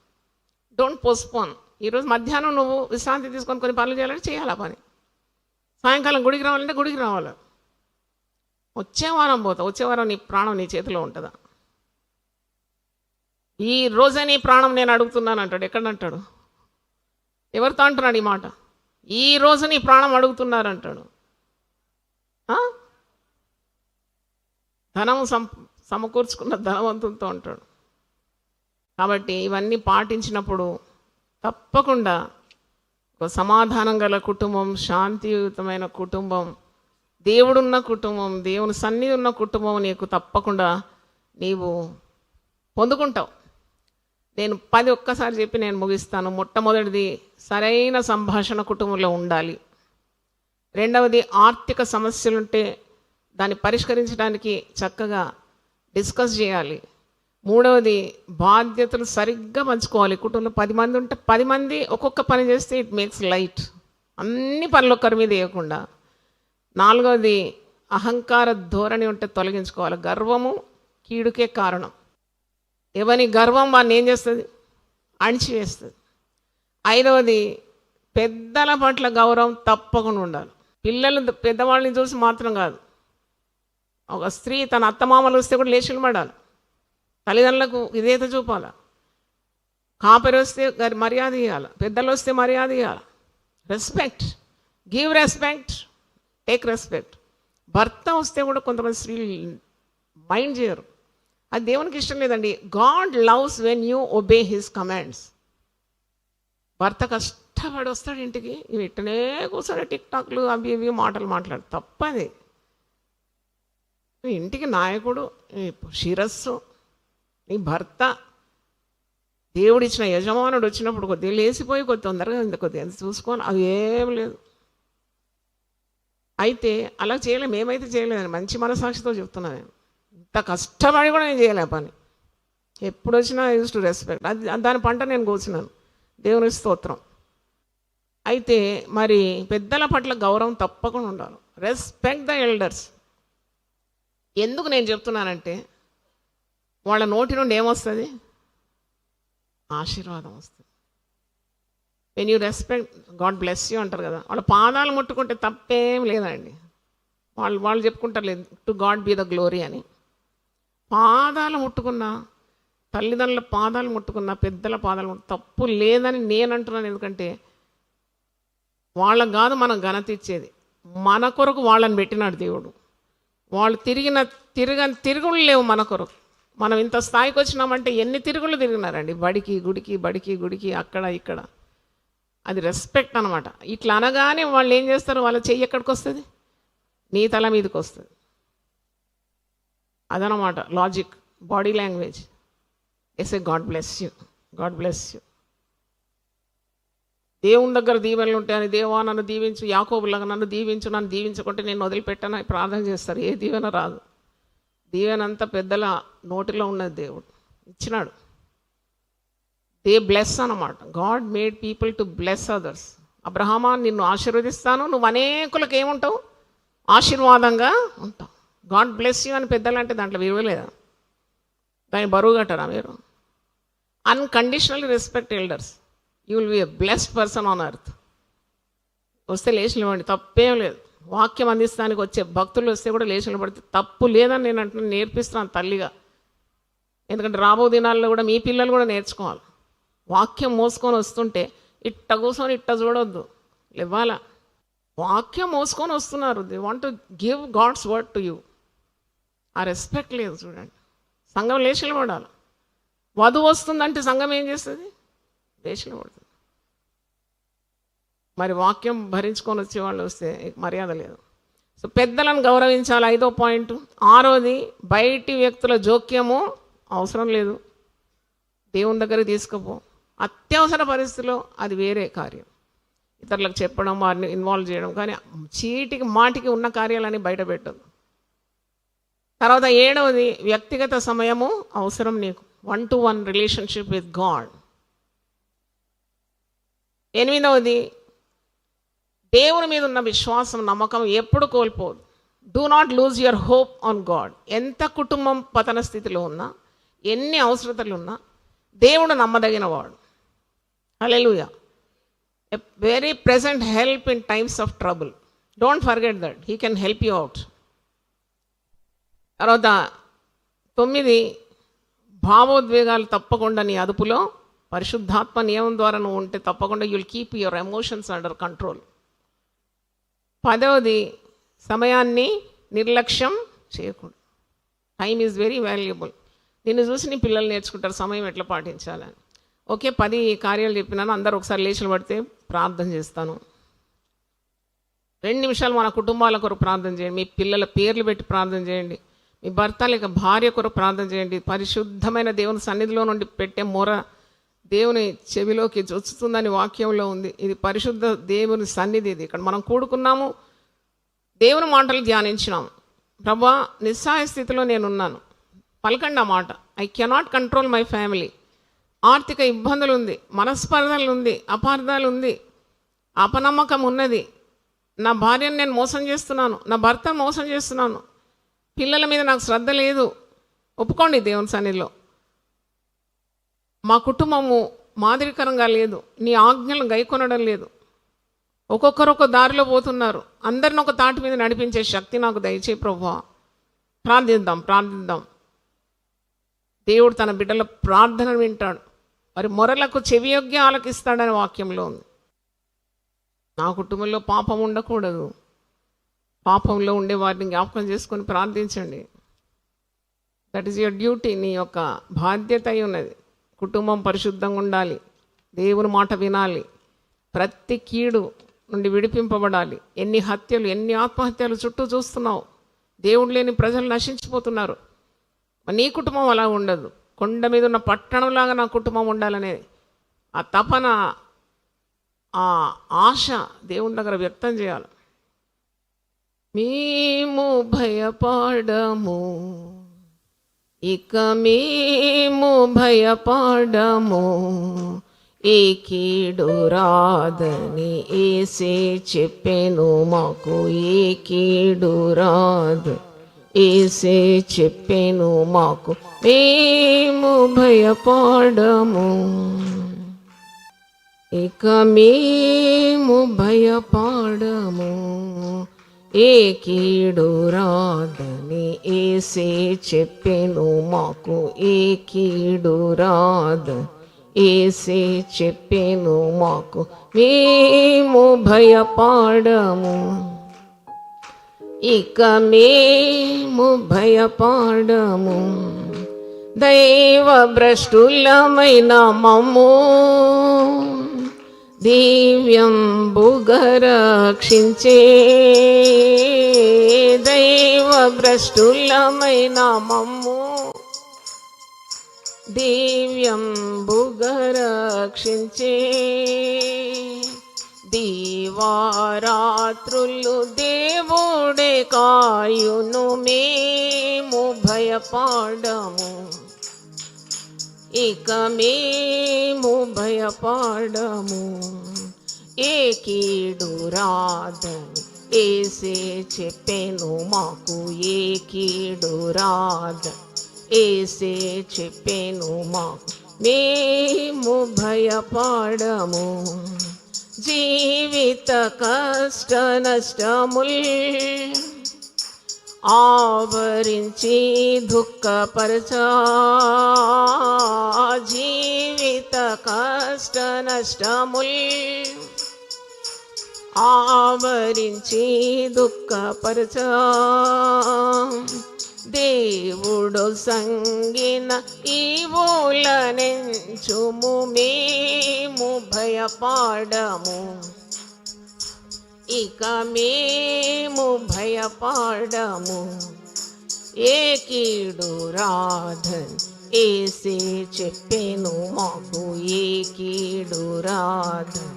[SPEAKER 2] Don't postpone. ఈరోజు మధ్యాహ్నం నువ్వు విశ్రాంతి తీసుకొని కొన్ని పనులు చేయాలంటే చేయాలి ఆ పని. సాయంకాలం గుడికి రావాలంటే గుడికి రావాలి. వచ్చే వారం పోతా, వచ్చే వారం నీ ప్రాణం నీ చేతిలో ఉంటుందా? ఈ రోజే నీ ప్రాణం నేను అడుగుతున్నాను అంటాడు. ఎక్కడంటాడు? ఎవరితో అంటున్నాడు ఈ మాట? ఈ రోజు నీ ప్రాణం అడుగుతున్నారంటాడు. ధనం సమకూర్చుకున్న ధనవంతులతో అంటాడు. కాబట్టి ఇవన్నీ పాటించినప్పుడు తప్పకుండా ఒక సమాధానం గల కుటుంబం, శాంతియుతమైన కుటుంబం, దేవుడున్న కుటుంబం, దేవుని సన్నిధి ఉన్న కుటుంబం నీకు తప్పకుండా నీవు పొందుకుంటావు. నేను 10 ఒక్కసారి చెప్పి నేను ముగిస్తాను. మొట్టమొదటిది, సరైన సంభాషణ కుటుంబంలో ఉండాలి. రెండవది, ఆర్థిక సమస్యలుంటే దాన్ని పరిష్కరించడానికి చక్కగా డిస్కస్ చేయాలి. మూడవది, బాధ్యతలు సరిగ్గా పంచుకోవాలి. కుటుంబంలో 10 మంది ఉంటే 10 మంది ఒక్కొక్క పని చేస్తే ఇట్ మేక్స్ లైట్. అన్ని పనులు ఒక్కరి మీద వేయకుండా. నాలుగవది, అహంకార ధోరణి ఉంటే తొలగించుకోవాలి. గర్వము కీడుకే కారణం. ఎవని గర్వం వాడిని ఏం చేస్తుంది? అణిచివేస్తుంది. ఐదవది, పెద్దల పట్ల గౌరవం తప్పకుండా ఉండాలి. పిల్లలు పెద్దవాళ్ళని చూసి మాత్రం కాదు, ఒక స్త్రీ తన అత్తమామలు వస్తే కూడా లేచి నిలబడాలి, తల్లిదండ్రులకు విధేయత చూపాలి, కాపరి వస్తే మర్యాద ఇవ్వాలి, పెద్దలు వస్తే మర్యాద ఇవ్వాలి. Respect, give respect, take respect. భర్త వస్తే కూడా కొంతమంది స్త్రీలు మైండ్ చేయరు, అది దేవునికి ఇష్టం లేదండి. God loves when you obey his commands. భర్త కష్టపడి వస్తాడు ఇంటికి, ఇవి ఇట్టనే కూర్చొని టిక్ టాక్లు అవి ఇవి మాటలు మాట్లాడు, తప్పది. ఇంటికి నాయకుడు, శిరస్సు నీ భర్త. దేవుడిచ్చిన యజమానుడు వచ్చినప్పుడు కొద్దిగా లేచిపోయి కొద్ది తొందరగా కొద్దిగా చూసుకొని అవి ఏం లేదు. అయితే అలా చేయలేము, మేమైతే చేయలేదని మంచి మనసాక్షితో చెప్తున్నాను నేను. ఇంత కష్టపడి కూడా నేను చేయలే పని. ఎప్పుడు వచ్చినా యూజ్ టు రెస్పెక్ట్, అది దాని పంట నేను కూర్చున్నాను, దేవుని స్తోత్రం. అయితే మరి పెద్దల పట్ల గౌరవం తప్పకుండా ఉండాలి. Respect the elders. ఎందుకు నేను చెప్తున్నానంటే వాళ్ళ నోటి నుండి ఏమొస్తుంది? ఆశీర్వాదం వస్తుంది. When you respect, God bless you అంటారు కదా. వాళ్ళ పాదాలు ముట్టుకుంటే తప్పేం లేదండి. వాళ్ళు చెప్పుకుంటారు లేదు, to God be the glory అని. పాదాలు ముట్టుకున్నా, తల్లిదండ్రుల పాదాలు ముట్టుకున్నా, పెద్దల పాదాలు తప్పు లేదని నేను అంటున్నాను. ఎందుకంటే వాళ్ళకు కాదు మనం ఘనత ఇచ్చేది, మన కొరకు వాళ్ళని పెట్టినాడు దేవుడు. వాళ్ళు తిరుగులు లేవు మన కొరకు. మనం ఇంత స్థాయికి వచ్చినామంటే ఎన్ని తిరుగులు తిరిగినారండి, బడికి గుడికి అక్కడ ఇక్కడ. అది రెస్పెక్ట్ అనమాట. ఇట్లా అనగానే వాళ్ళు ఏం చేస్తారు, వాళ్ళ చెయ్యి ఎక్కడికి వస్తుంది? నీ తల మీదకి వస్తుంది. అదనమాట logic, body language. As a God bless you, God bless you. దేవుని దగ్గర దీవెనలు ఉంటాయని, దేవా నన్ను దీవించు, యాకోబులాగా నన్ను దీవించు, నన్ను దీవించుకుంటే నేను వదిలిపెట్టానని ప్రార్థన చేస్తారు. ఏ దీవెన రాదు. దీవెన అంతా పెద్దల నోటిలో ఉన్నది, దేవుడు ఇచ్చినాడు. దే బ్లెస్ అన్నమాట. God made people to bless others. అబ్రహామా నిన్ను ఆశీర్వదిస్తాను, నువ్వు అనేకులకు ఏముంటావు? ఆశీర్వాదంగా ఉంటావు. గాడ్ బ్లెస్ యూ అని పెద్దలు అంటే దాంట్లో విలువ లేదా? దాన్ని బరువు కట్టరా మీరు? Unconditionally respect elders. You will be a blessed person on earth. వస్తే లేచి నిలబడి, తప్పేం లేదు. వాక్యం అందిస్తానికి వచ్చే భక్తులు వస్తే కూడా లేచి నిలబడితే తప్పు లేదని నేను అంటున్నాను, నేర్పిస్తున్నాను తల్లిగా. ఎందుకంటే రాబో దినాల్లో కూడా మీ పిల్లలు కూడా నేర్చుకోవాలి. వాక్యం మోసుకొని వస్తుంటే ఇట్ట కూర్చొని ఇట్ట చూడొద్దు, లేవాలా. వాక్యం మోసుకొని వస్తున్నారు, they want to give God's word to you. ఆ రెస్పెక్ట్ లేదు. చూడండి, సంఘం లేచి నిలబడాలి. వధువు వస్తుందంటే సంఘం ఏం చేస్తుంది? లేచి నిలబడుతుంది. మరి వాక్యం భరించుకొని వచ్చే వాళ్ళు వస్తే మర్యాద లేదు. సో పెద్దలను గౌరవించాలి. 5వ పాయింట్. 6వది, బయటి వ్యక్తుల జోక్యము అవసరం లేదు. దేవుని దగ్గర తీసుకుపో. అత్యవసర పరిస్థితిలో అది వేరే కార్యం, ఇతరులకు చెప్పడం, వారిని ఇన్వాల్వ్ చేయడం. కానీ చీటికి మాటికి ఉన్న కార్యాలని బయట పెట్టదు. తర్వాత 7వది, వ్యక్తిగత సమయము అవసరం నీకు. 1-to-1 relationship with God. 8వది, దేవుని మీద ఉన్న విశ్వాసం, నమ్మకం ఎప్పుడు కోల్పోదు. Do not lose your hope on God. ఎంత కుటుంబం పతన స్థితిలో ఉన్నా, ఎన్ని అవసరతలు ఉన్నా, దేవుడు నమ్మదగిన వాడు. Hallelujah. A very present help in times of trouble. Don't forget that, he can help you out. తర్వాత 9, భావోద్వేగాలు తప్పకుండా నీ అదుపులో. పరిశుద్ధాత్మ నియమం ద్వారా నువ్వు ఉంటే తప్పకుండా you will keep your emotions under control. 10వది, సమయాన్ని నిర్లక్ష్యం చేయకూడదు. Time is very valuable. నిన్ను చూసి నీ పిల్లలు నేర్చుకుంటారు సమయం ఎట్లా పాటించాలని. ఓకే, 10 కార్యాలు చెప్పినాను. అందరూ ఒకసారి లేచి పడితే ప్రార్థన చేస్తాను. 2 నిమిషాలు మన కుటుంబాల కొరకు ప్రార్థన చేయండి. మీ పిల్లల పేర్లు పెట్టి ప్రార్థన చేయండి. మీ భర్త లేక భార్య కొరకు ప్రార్థన చేయండి. పరిశుద్ధమైన దేవుని సన్నిధిలో నుండి పెట్టే మొర దేవుని చెవిలోకి చొచ్చుతుందని వాక్యంలో ఉంది. ఇది పరిశుద్ధ దేవుని సన్నిధి. ఇది ఇక్కడ మనం కూడుకున్నాము, దేవుని మాటలు ధ్యానించినాము. ప్రభా, నిస్సహాయ స్థితిలో నేనున్నాను, పలకండి ఆ మాట. I cannot control my family. ఆర్థిక ఇబ్బందులు ఉంది, మనస్పర్ధలు ఉంది, అపార్థాలు ఉంది, అపనమ్మకం ఉన్నది. నా భార్యను నేను మోసం చేస్తున్నాను, నా భర్తను మోసం చేస్తున్నాను, పిల్లల మీద నాకు శ్రద్ధ లేదు. ఒప్పుకోండి దేవుని సన్నిధిలో. మా కుటుంబము మాదిరికరంగా లేదు, నీ ఆజ్ఞలను గైకొనడం లేదు. ఒక్కొక్కరు ఒక దారిలో పోతున్నారు. అందరిని ఒక తాటి మీద నడిపించే శక్తి నాకు దయచే ప్రభువా. ప్రార్థిద్దాం. దేవుడు తన బిడ్డల ప్రార్థనను వింటాడు, వారి మొరలకు చెవియొగ్గి ఆలకిస్తాడని వాక్యంలో ఉంది. నా కుటుంబంలో పాపం ఉండకూడదు. పాపంలో ఉండే వారిని జ్ఞాపకం చేసుకొని ప్రార్థించండి. That is your duty. నీ యొక్క బాధ్యత అయి ఉన్నది. కుటుంబం పరిశుద్ధంగా ఉండాలి, దేవుని మాట వినాలి, ప్రతి కీడు నుండి విడిపింపబడాలి. ఎన్ని హత్యలు, ఎన్ని ఆత్మహత్యలు చుట్టూ చూస్తున్నావు. దేవుడు లేని ప్రజలు నశించిపోతున్నారు. నీ కుటుంబం అలా ఉండదు. కొండ మీద ఉన్న పట్టణంలాగా నా కుటుంబం ఉండాలనే ఆ తపన, ఆ ఆశ దేవుని దగ్గర వ్యక్తం చేయాలి. మేము భయపడము, ఇక మేము భయపడము, ఈ కీడు రాదని యేసే చెప్పెను మాకు. ఈ కీడు రాదు యేసే చెప్పెను మాకు. మేము భయపడము, ఇక మేము భయపడము, ఏ కీడు రాదని యేసే చెప్పెను మాకు. ఏ కీడు రాదు యేసే చెప్పెను మాకు. మేము భయపడము, ఇక మేము భయపడము, దైవ భ్రష్టులమైన మమ్ము దివ్యంబుగా రక్షించే. దైవ భ్రష్టులమైన మమ్ము దివ్యంబుగా రక్షించే. దీవారాత్రులు దేవుడే కాయును, మేము భయపడము, ఇక మేము భయపడము, ఏ కీడు రాదని యేసే చెప్పెను మాకు. ఏ కీడు రాదని యేసే చెప్పెను మాకు. మేము భయపడము, జీవిత కష్ట నష్టముల్ ఆవరించి దుఃఖపరచా. జీవిత కష్ట నష్టముల్ ఆవరించి దుఃఖపరచా. దేవుడు సంగిన ఈవులనెంచుము, మేము భయపడము, ఇక మేము భయపడము, ఏ కీడు రాదని యేసే చెప్పెను మాకు. ఏ కీడు రాదని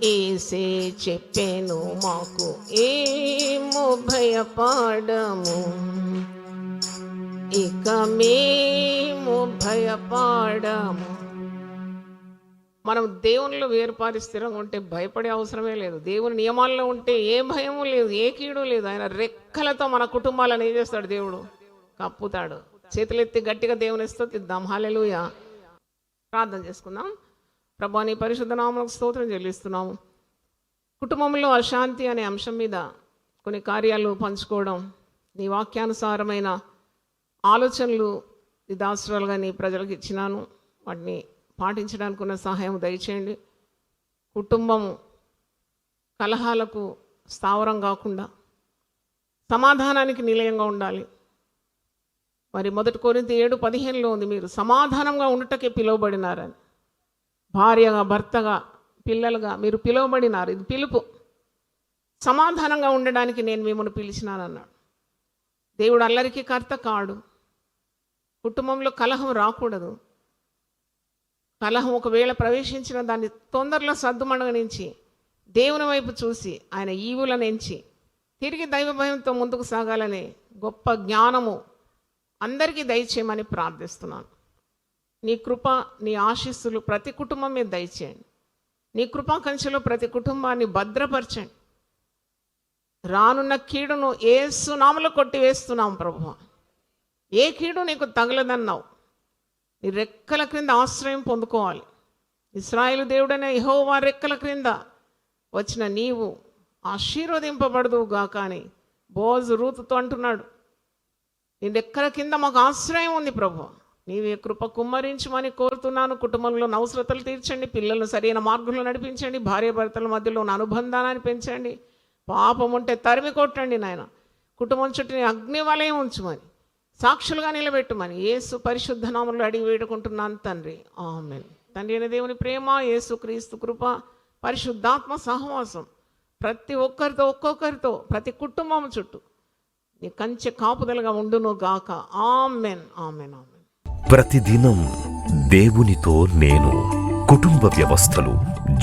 [SPEAKER 2] యేసే చెప్పెను మాకు. ఏము భయపడము, ఇక మేము భయపడము. మనం దేవునిలో వేరుపారి స్థిరంగా ఉంటే భయపడే అవసరమే లేదు. దేవుని నియమాల్లో ఉంటే ఏ భయము లేదు, ఏ కీడు లేదు. ఆయన రెక్కలతో మన కుటుంబాలను ఏం చేస్తాడు? దేవుడు కప్పుతాడు. చేతులెత్తి గట్టిగా దేవుని స్తుతిద్దాం. హల్లెలూయా. ప్రార్థన చేసుకుందాం. ప్రభువా, నీ పరిశుద్ధ నామమునకు స్తోత్రం చెల్లిస్తున్నాము. కుటుంబంలో అశాంతి అనే అంశం మీద కొన్ని కార్యాలు పంచుకోవడం, నీ వాక్యానుసారమైన ఆలోచనలు నీ దాసురాలుగా నీ ప్రజలకు ఇచ్చినాను. వాటిని పాటించడానికి ఉన్న సహాయం దయచేయండి. కుటుంబము కలహాలకు స్థావరం కాకుండా సమాధానానికి నిలయంగా ఉండాలి. మరి 1 కొరింథీ 7:15 ఉంది, మీరు సమాధానంగా ఉండుటకే పిలువబడినారని. భార్యగా, భర్తగా, పిల్లలుగా మీరు పిలువబడినారు. ఇది పిలుపు. సమాధానంగా ఉండడానికి నేను మిమ్మల్ని పిలిచినానన్నాడు. దేవుడు అల్లరికి కర్త కాడు. కుటుంబంలో కలహం రాకూడదు. కలహం ఒకవేళ ప్రవేశించిన దాన్ని తొందరలో సద్దుమణగనించి దేవుని వైపు చూసి ఆయన ఈవులను ఎంచి తిరిగి దైవ భయంతో ముందుకు సాగాలనే గొప్ప జ్ఞానము అందరికీ దయచేయమని ప్రార్థిస్తున్నాను. నీ కృప, నీ ఆశీస్సులు ప్రతి కుటుంబం మీద దయచేయండి. నీ కృపా కంచెలో ప్రతి కుటుంబాన్ని భద్రపరచండి. రానున్న కీడును యేసు నామములో కొట్టివేస్తున్నాం ప్రభువా. ఏ కీడు నీకు తగలదన్నావు. నీ రెక్కల క్రింద ఆశ్రయం పొందుకోవాలి. ఇశ్రాయేలు దేవుడనే యెహోవా రెక్కల క్రింద వచ్చిన నీవు ఆశీర్వదింపబడదు గాక అని బోజు రూతుతో అంటున్నాడు. నీ రెక్కల కింద మాకు ఆశ్రయం ఉంది ప్రభు, నీవే కృప కుమ్మరించమని కోరుతున్నాను. కుటుంబంలో అవసరతలు తీర్చండి, పిల్లలను సరైన మార్గంలో నడిపించండి, భార్యాభర్తల మధ్యలో ఉన్న అనుబంధాన్ని పెంచండి, పాపం ఉంటే తరిమి కొట్టండి నాయన. కుటుంబం చుట్టూ అగ్ని వలయం ఉంచమని, సాక్షులుగా నిలబెట్టమని యేసు పరిశుద్ధ నామములో అడిగి వేడుకుంటున్నాను తండ్రి, ఆమేన్. తండ్రి అయిన దేవుని ప్రేమ, యేసు క్రీస్తు కృప, పరిశుద్ధాత్మ సహవాసం ప్రతి ఒక్కరితో ఒక్కొక్కరితో ప్రతి కుటుంబం చుట్టూ నీ కంచె కాపుదలుగా ఉండును గాక. ఆమేన్, ఆమేన్, ఆమేన్.
[SPEAKER 1] ప్రతిదినం దేవునితో నేను. కుటుంబ వ్యవస్థలు,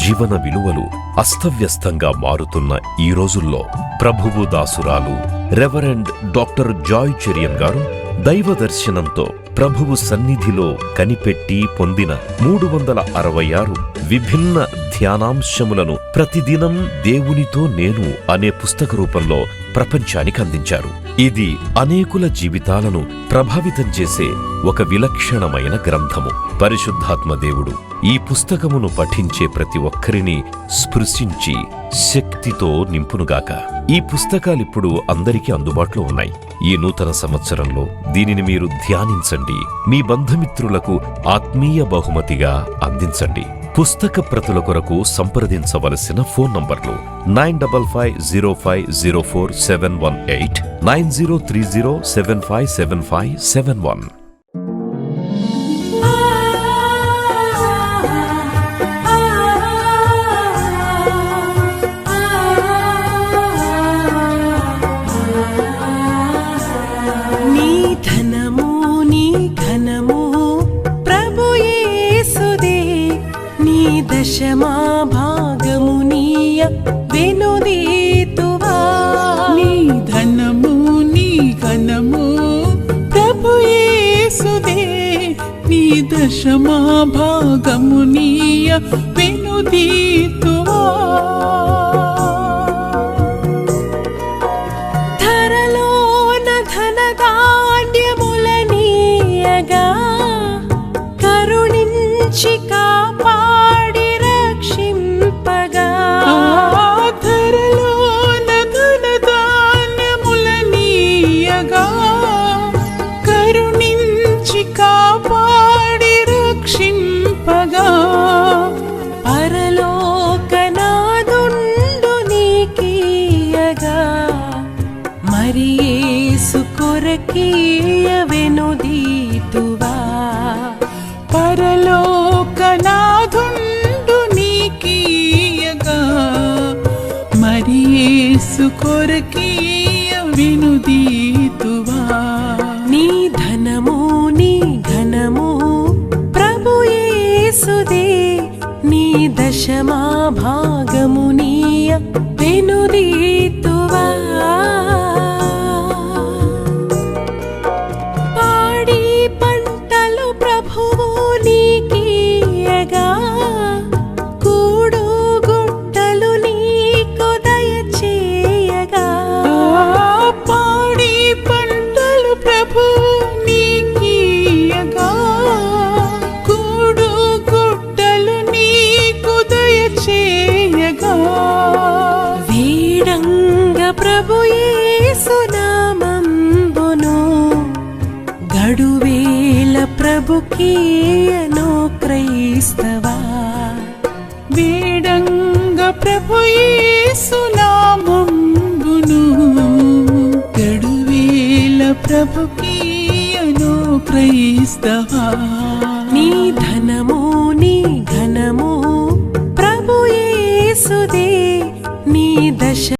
[SPEAKER 1] జీవన విలువలు అస్తవ్యస్తంగా మారుతున్న ఈ రోజుల్లో ప్రభువు దాసురాలు రెవరెండ్ డాక్టర్ జాయ్ చెరియన్ గారు దైవ దర్శనంతో ప్రభువు సన్నిధిలో కనిపెట్టి పొందిన 366 విభిన్న ధ్యానాంశములను ప్రతిదినం దేవునితో నేను అనే పుస్తక రూపంలో ప్రపంచానికి అందించారు. ఇది అనేకుల జీవితాలను ప్రభావితం చేసే ఒక విలక్షణమైన గ్రంథము. పరిశుద్ధాత్మ దేవుడు ఈ పుస్తకమును పఠించే ప్రతి ఒక్కరిని స్పృశించి శక్తితో నింపునుగాక. ఈ పుస్తకాలిప్పుడు అందరికీ అందుబాటులో ఉన్నాయి. ఈ నూతన సంవత్సరంలో దీనిని మీరు ధ్యానించండి, మీ బంధుమిత్రులకు ఆత్మీయ బహుమతిగా అందించండి. పుస్తక ప్రతుల కొరకు సంప్రదించవలసిన ఫోన్ నంబర్లు 9550504718, 9030757571.
[SPEAKER 3] దశమా భాగమునీయ వెనుదీతువా.
[SPEAKER 4] నీ ధనము నీ ఘనము ప్రభు యేసుదే, నీ దశమా భాగమునీయ వెనుదీతువా.
[SPEAKER 3] ధరలోన ధనధాన్యములనీయగా కరుణించి కాపాడి రక్షింపగా.
[SPEAKER 4] ధరలోన ధనధాన్యములనీయగా కరుణించి కాపాడి రక్షింపగా.
[SPEAKER 3] పరలోకనాదుండు నీకీయగా మరి యేసు కొరకీయ వెనుదీతువా.
[SPEAKER 4] పరలోకనాథుండు నీకీయగా మరి యేసు కొరకీయ వెనుదీతువా.
[SPEAKER 3] నీ ధనము నీ ఘనము ప్రభు యేసుదే, నీ దశమా భాగమునీయ వెనుదీతువా. పాడి పంటలు ప్రభువు నీకీయగా కూడు గుట్టలు నీకు దయచేయగా.
[SPEAKER 4] పాడి పంటలు ప్రభు నీకీయగా కూడు గుట్టలు నీకు దయచేయగా.
[SPEAKER 3] వీడంగ ప్రభు యేసు నామంబును గడువేల ప్రభుకీయను క్రైస్తవా.
[SPEAKER 4] వేడంగ ప్రభు యేసు నామంబును గడువేల ప్రభుకీయను క్రైస్తవా.
[SPEAKER 3] నీ ధనము నీ ఘనము ప్రభు యేసుదే, నీ దశ